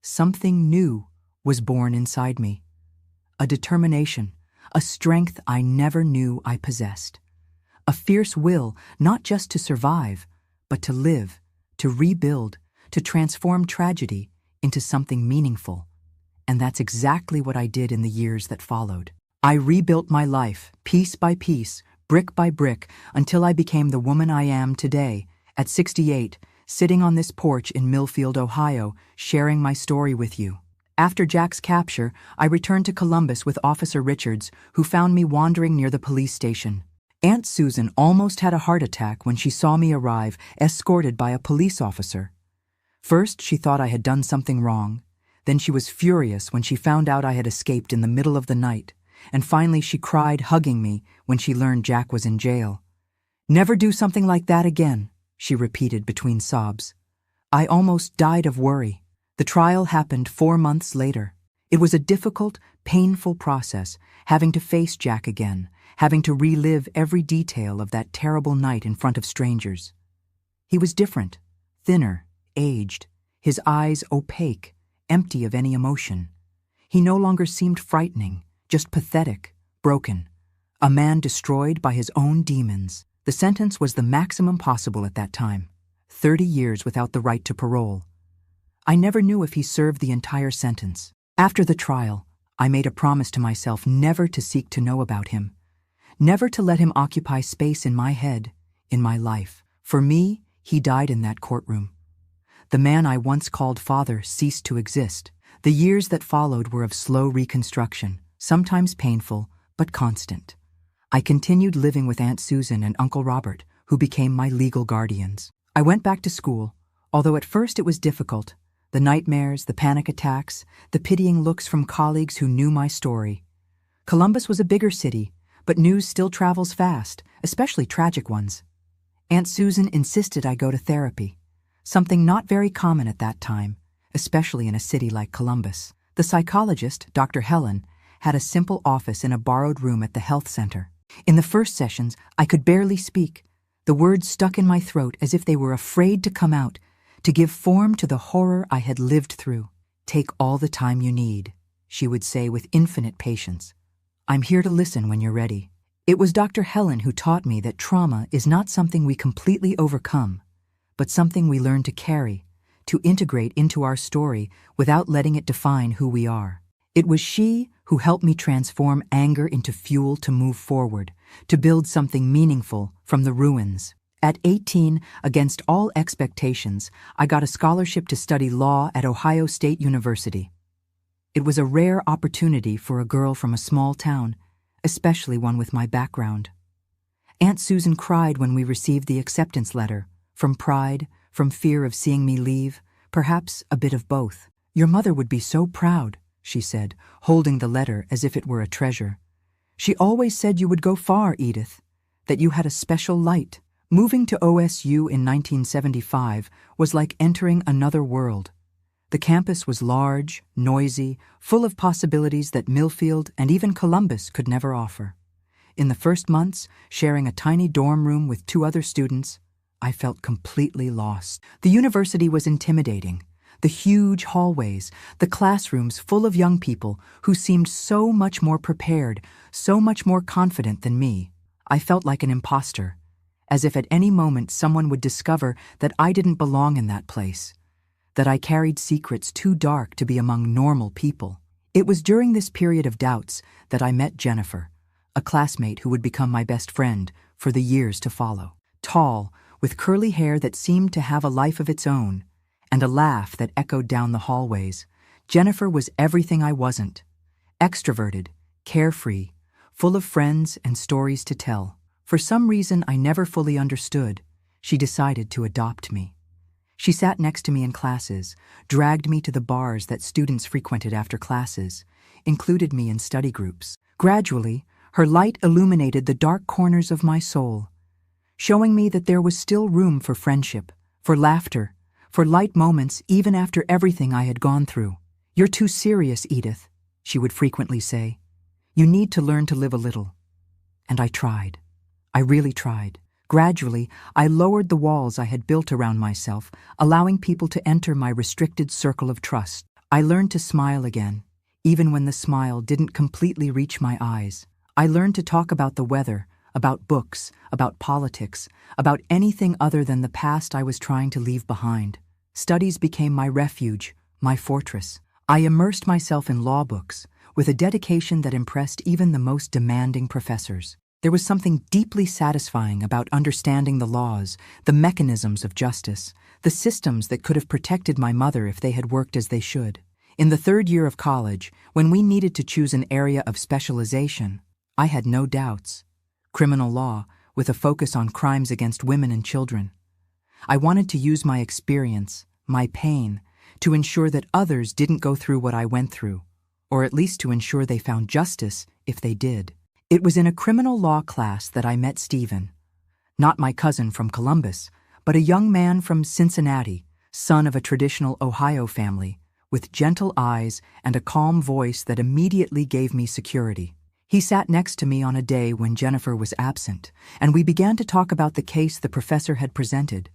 S1: something new was born inside me. A determination, a strength I never knew I possessed. A fierce will not just to survive, but to live, to rebuild, to transform tragedy into something meaningful. And that's exactly what I did in the years that followed. I rebuilt my life, piece by piece, brick by brick, until I became the woman I am today, at 68, sitting on this porch in Millfield, Ohio, sharing my story with you. After Jack's capture, I returned to Columbus with Officer Richards, who found me wandering near the police station. Aunt Susan almost had a heart attack when she saw me arrive, escorted by a police officer. First, she thought I had done something wrong. Then she was furious when she found out I had escaped in the middle of the night. And finally she cried, hugging me, when she learned Jack was in jail. "Never do something like that again," she repeated between sobs. I almost died of worry. The trial happened 4 months later. It was a difficult, painful process, having to face Jack again, having to relive every detail of that terrible night in front of strangers. He was different, thinner, aged, his eyes opaque, empty of any emotion. He no longer seemed frightening, just pathetic, broken. A man destroyed by his own demons. The sentence was the maximum possible at that time, 30 years without the right to parole. I never knew if he served the entire sentence. After the trial, I made a promise to myself never to seek to know about him, never to let him occupy space in my head, in my life. For me, he died in that courtroom. The man I once called father ceased to exist. The years that followed were of slow reconstruction, sometimes painful, but constant. I continued living with Aunt Susan and Uncle Robert, who became my legal guardians. I went back to school, although at first it was difficult. The nightmares, the panic attacks, the pitying looks from colleagues who knew my story. Columbus was a bigger city, but news still travels fast, especially tragic ones. Aunt Susan insisted I go to therapy, something not very common at that time, especially in a city like Columbus. The psychologist, Dr. Helen, had a simple office in a borrowed room at the health center. In the first sessions, I could barely speak. The words stuck in my throat as if they were afraid to come out, to give form to the horror I had lived through. "Take all the time you need," she would say with infinite patience. "I'm here to listen when you're ready." It was Dr. Helen who taught me that trauma is not something we completely overcome, but something we learn to carry, to integrate into our story without letting it define who we are. It was she who helped me transform anger into fuel to move forward, to build something meaningful from the ruins. At 18, against all expectations, I got a scholarship to study law at Ohio State University. It was a rare opportunity for a girl from a small town, especially one with my background. Aunt Susan cried when we received the acceptance letter, from pride, from fear of seeing me leave, perhaps a bit of both. "Your mother would be so proud," she said, holding the letter as if it were a treasure. "She always said you would go far, Edith, that you had a special light." Moving to OSU in 1975 was like entering another world. The campus was large, noisy, full of possibilities that Millfield and even Columbus could never offer. In the first months, sharing a tiny dorm room with 2 other students, I felt completely lost. The university was intimidating. The huge hallways, the classrooms full of young people who seemed so much more prepared, so much more confident than me. I felt like an imposter, as if at any moment someone would discover that I didn't belong in that place, that I carried secrets too dark to be among normal people. It was during this period of doubts that I met Jennifer, a classmate who would become my best friend for the years to follow. Tall, with curly hair that seemed to have a life of its own, and a laugh that echoed down the hallways, Jennifer was everything I wasn't. Extroverted, carefree, full of friends and stories to tell. For some reason I never fully understood, she decided to adopt me. She sat next to me in classes, dragged me to the bars that students frequented after classes, included me in study groups. Gradually, her light illuminated the dark corners of my soul, showing me that there was still room for friendship, for laughter, for light moments even after everything I had gone through. "You're too serious, Edith," she would frequently say. "You need to learn to live a little." And I tried. I really tried. Gradually, I lowered the walls I had built around myself, allowing people to enter my restricted circle of trust. I learned to smile again, even when the smile didn't completely reach my eyes. I learned to talk about the weather, about books, about politics, about anything other than the past I was trying to leave behind. Studies became my refuge, my fortress. I immersed myself in law books, with a dedication that impressed even the most demanding professors. There was something deeply satisfying about understanding the laws, the mechanisms of justice, the systems that could have protected my mother if they had worked as they should. In the third year of college, when we needed to choose an area of specialization, I had no doubts. Criminal law, with a focus on crimes against women and children. I wanted to use my experience, my pain, to ensure that others didn't go through what I went through, or at least to ensure they found justice if they did. It was in a criminal law class that I met Stephen, not my cousin from Columbus, but a young man from Cincinnati, son of a traditional Ohio family, with gentle eyes and a calm voice that immediately gave me security. He sat next to me on a day when Jennifer was absent, and we began to talk about the case the professor had presented,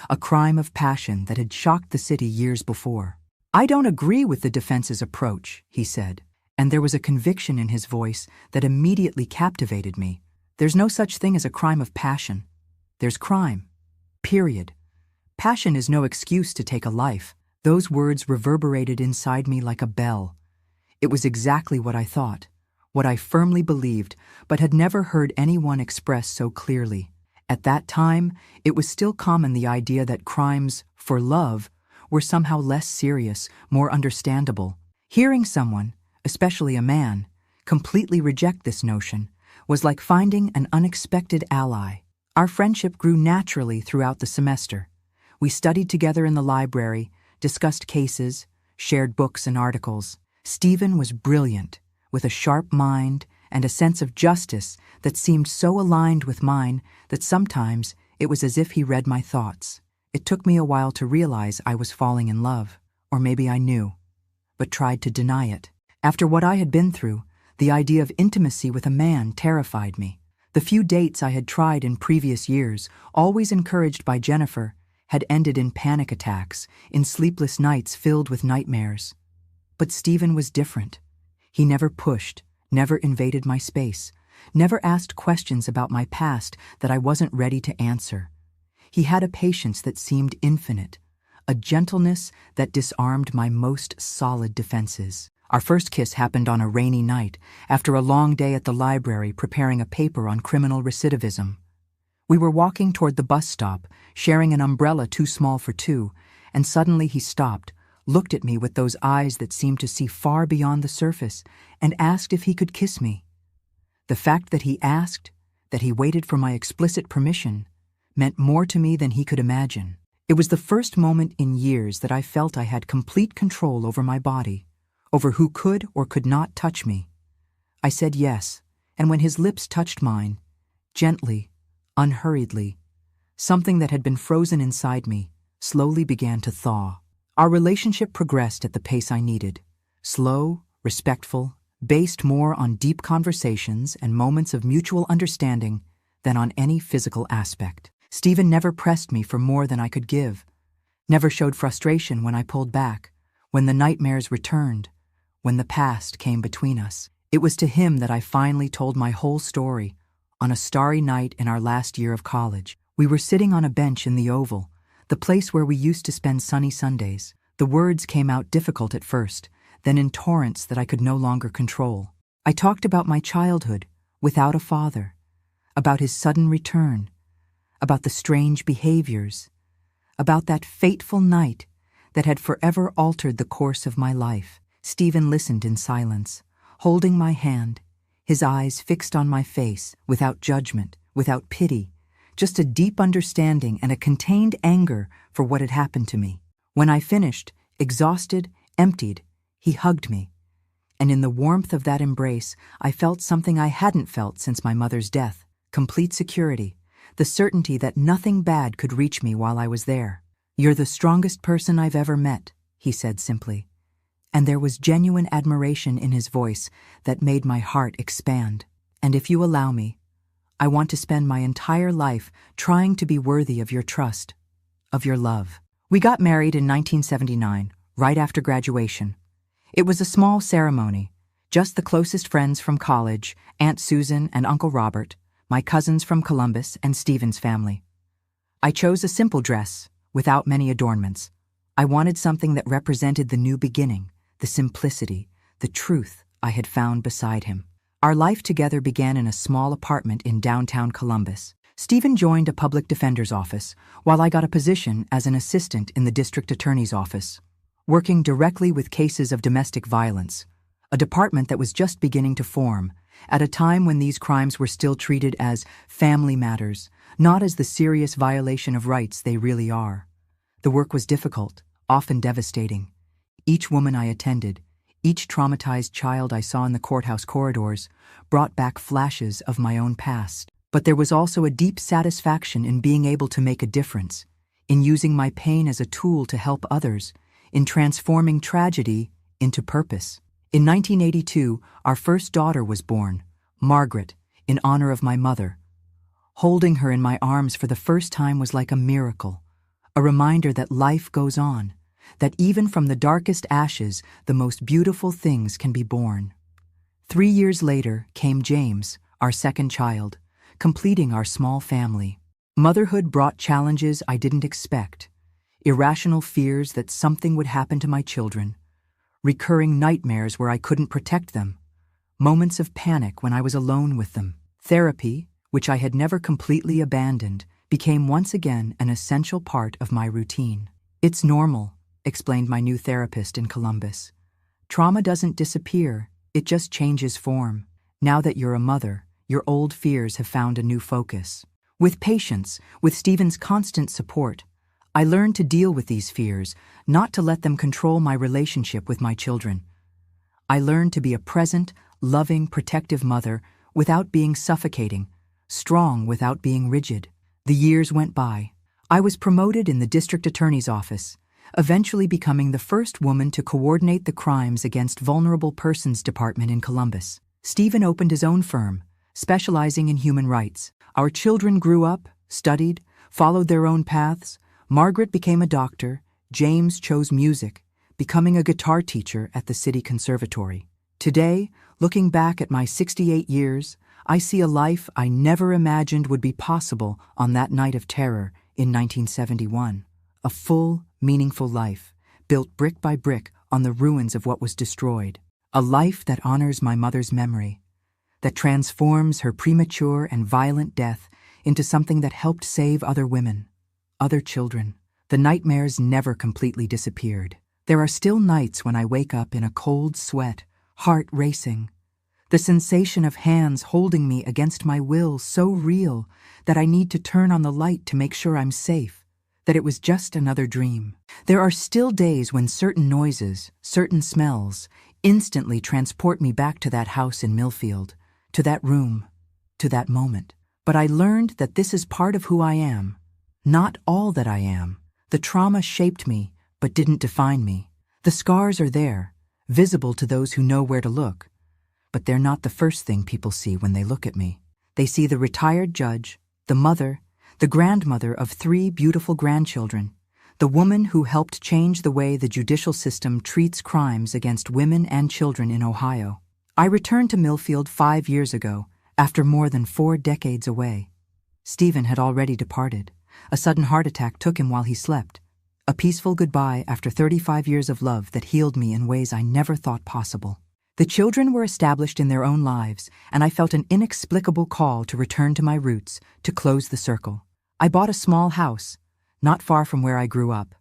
S1: a crime of passion that had shocked the city years before. "I don't agree with the defense's approach," he said, and there was a conviction in his voice that immediately captivated me. "There's no such thing as a crime of passion. There's crime. Period. Passion is no excuse to take a life." Those words reverberated inside me like a bell. It was exactly what I thought, what I firmly believed, but had never heard anyone express so clearly. At that time, it was still common the idea that crimes for love were somehow less serious, more understandable. Hearing someone, especially a man, completely reject this notion was like finding an unexpected ally. Our friendship grew naturally throughout the semester. We studied together in the library, discussed cases, shared books and articles. Stephen was brilliant, with a sharp mind and a sense of justice that seemed so aligned with mine that sometimes it was as if he read my thoughts. It took me a while to realize I was falling in love, or maybe I knew, but tried to deny it. After what I had been through, the idea of intimacy with a man terrified me. The few dates I had tried in previous years, always encouraged by Jennifer, had ended in panic attacks, in sleepless nights filled with nightmares. But Stephen was different. He never pushed, never invaded my space, never asked questions about my past that I wasn't ready to answer. He had a patience that seemed infinite, a gentleness that disarmed my most solid defenses. Our first kiss happened on a rainy night, after a long day at the library preparing a paper on criminal recidivism. We were walking toward the bus stop, sharing an umbrella too small for two, and suddenly he stopped, looked at me with those eyes that seemed to see far beyond the surface, and asked if he could kiss me. The fact that he asked, that he waited for my explicit permission, meant more to me than he could imagine. It was the first moment in years that I felt I had complete control over my body, over who could or could not touch me. I said yes, and when his lips touched mine, gently, unhurriedly, something that had been frozen inside me slowly began to thaw. Our relationship progressed at the pace I needed, slow, respectful, based more on deep conversations and moments of mutual understanding than on any physical aspect. Stephen never pressed me for more than I could give, never showed frustration when I pulled back, when the nightmares returned, when the past came between us. It was to him that I finally told my whole story, on a starry night in our last year of college. We were sitting on a bench in the Oval, the place where we used to spend sunny Sundays. The words came out difficult at first, then in torrents that I could no longer control. I talked about my childhood, without a father, about his sudden return, about the strange behaviors, about that fateful night that had forever altered the course of my life. Stephen listened in silence, holding my hand, his eyes fixed on my face, without judgment, without pity, just a deep understanding and a contained anger for what had happened to me. When I finished, exhausted, emptied, he hugged me, and in the warmth of that embrace, I felt something I hadn't felt since my mother's death: complete security, the certainty that nothing bad could reach me while I was there. "You're the strongest person I've ever met," he said simply, and there was genuine admiration in his voice that made my heart expand. "And if you allow me, I want to spend my entire life trying to be worthy of your trust, of your love. We got married in 1979, right after graduation. It was a small ceremony, just the closest friends from college, Aunt Susan and Uncle Robert, my cousins from Columbus and Stephen's family. I chose a simple dress, without many adornments. I wanted something that represented the new beginning, the simplicity, the truth I had found beside him. Our life together began in a small apartment in downtown Columbus. Stephen joined a public defender's office, while I got a position as an assistant in the district attorney's office, working directly with cases of domestic violence, a department that was just beginning to form, at a time when these crimes were still treated as family matters, not as the serious violation of rights they really are. The work was difficult, often devastating. Each woman I attended, each traumatized child I saw in the courthouse corridors, brought back flashes of my own past. But there was also a deep satisfaction in being able to make a difference, in using my pain as a tool to help others, in transforming tragedy into purpose. In 1982, our first daughter was born, Margaret, in honor of my mother. Holding her in my arms for the first time was like a miracle, a reminder that life goes on, that even from the darkest ashes, the most beautiful things can be born. 3 years later came James, our second child, completing our small family. Motherhood brought challenges I didn't expect, irrational fears that something would happen to my children, recurring nightmares where I couldn't protect them, moments of panic when I was alone with them. Therapy, which I had never completely abandoned, became once again an essential part of my routine. "It's normal," explained my new therapist in Columbus. "Trauma doesn't disappear, it just changes form. Now that you're a mother, your old fears have found a new focus." With patience, with Stephen's constant support, I learned to deal with these fears, not to let them control my relationship with my children. I learned to be a present, loving, protective mother without being suffocating, strong without being rigid. The years went by. I was promoted in the district attorney's office, eventually becoming the first woman to coordinate the Crimes Against Vulnerable Persons Department in Columbus. Stephen opened his own firm, specializing in human rights. Our children grew up, studied, followed their own paths. Margaret became a doctor. James chose music, becoming a guitar teacher at the city conservatory. Today, looking back at my 68 years, I see a life I never imagined would be possible on that night of terror in 1971. A full, meaningful life, built brick by brick on the ruins of what was destroyed. A life that honors my mother's memory, that transforms her premature and violent death into something that helped save other women, other children. The nightmares never completely disappeared. There are still nights when I wake up in a cold sweat, heart racing. The sensation of hands holding me against my will so real that I need to turn on the light to make sure I'm safe, that it was just another dream. There are still days when certain noises, certain smells, instantly transport me back to that house in Millfield, to that room, to that moment. But I learned that this is part of who I am, not all that I am. The trauma shaped me, but didn't define me. The scars are there, visible to those who know where to look. But they're not the first thing people see when they look at me. They see the retired judge, the mother, the grandmother of 3 beautiful grandchildren, the woman who helped change the way the judicial system treats crimes against women and children in Ohio. I returned to Millfield 5 years ago, after more than 4 decades away. Stephen had already departed. A sudden heart attack took him while he slept. A peaceful goodbye after 35 years of love that healed me in ways I never thought possible. The children were established in their own lives, and I felt an inexplicable call to return to my roots, to close the circle. I bought a small house, not far from where I grew up.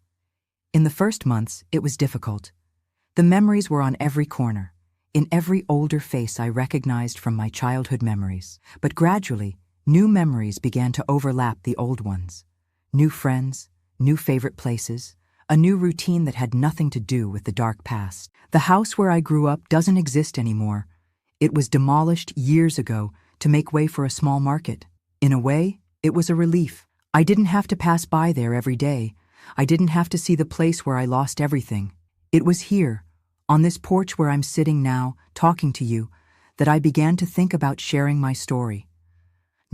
S1: In the first months, it was difficult. The memories were on every corner. In every older face I recognized from my childhood memories. But gradually, new memories began to overlap the old ones. New friends, new favorite places, a new routine that had nothing to do with the dark past. The house where I grew up doesn't exist anymore. It was demolished years ago to make way for a small market. In a way, it was a relief. I didn't have to pass by there every day. I didn't have to see the place where I lost everything. It was here, on this porch where I'm sitting now, talking to you, that I began to think about sharing my story.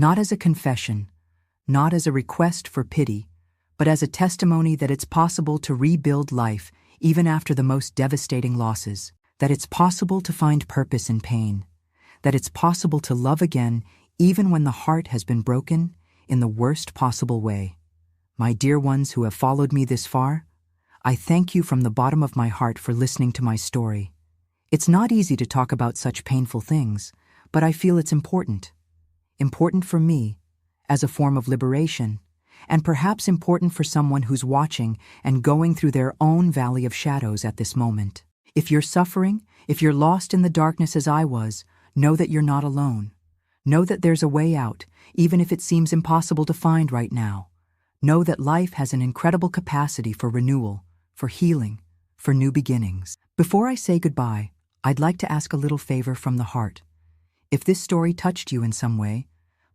S1: Not as a confession, not as a request for pity, but as a testimony that it's possible to rebuild life even after the most devastating losses, that it's possible to find purpose in pain, that it's possible to love again even when the heart has been broken in the worst possible way. My dear ones who have followed me this far, I thank you from the bottom of my heart for listening to my story. It's not easy to talk about such painful things, but I feel it's important. Important for me, as a form of liberation, and perhaps important for someone who's watching and going through their own valley of shadows at this moment. If you're suffering, if you're lost in the darkness as I was, know that you're not alone. Know that there's a way out, even if it seems impossible to find right now. Know that life has an incredible capacity for renewal, for healing, for new beginnings. Before I say goodbye, I'd like to ask a little favor from the heart. If this story touched you in some way,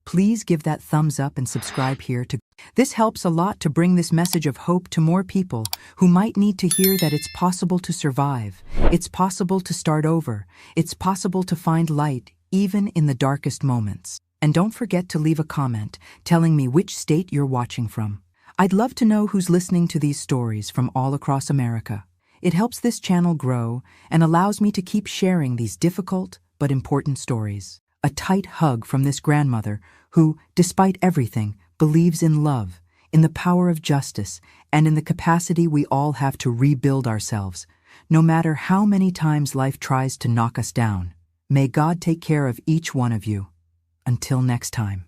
S1: please give that thumbs up and subscribe here to. This helps a lot to bring this message of hope to more people who might need to hear that it's possible to survive, it's possible to start over, it's possible to find light even in the darkest moments. And don't forget to leave a comment telling me which state you're watching from. I'd love to know who's listening to these stories from all across America. It helps this channel grow and allows me to keep sharing these difficult but important stories. A tight hug from this grandmother who, despite everything, believes in love, in the power of justice, and in the capacity we all have to rebuild ourselves, no matter how many times life tries to knock us down. May God take care of each one of you. Until next time.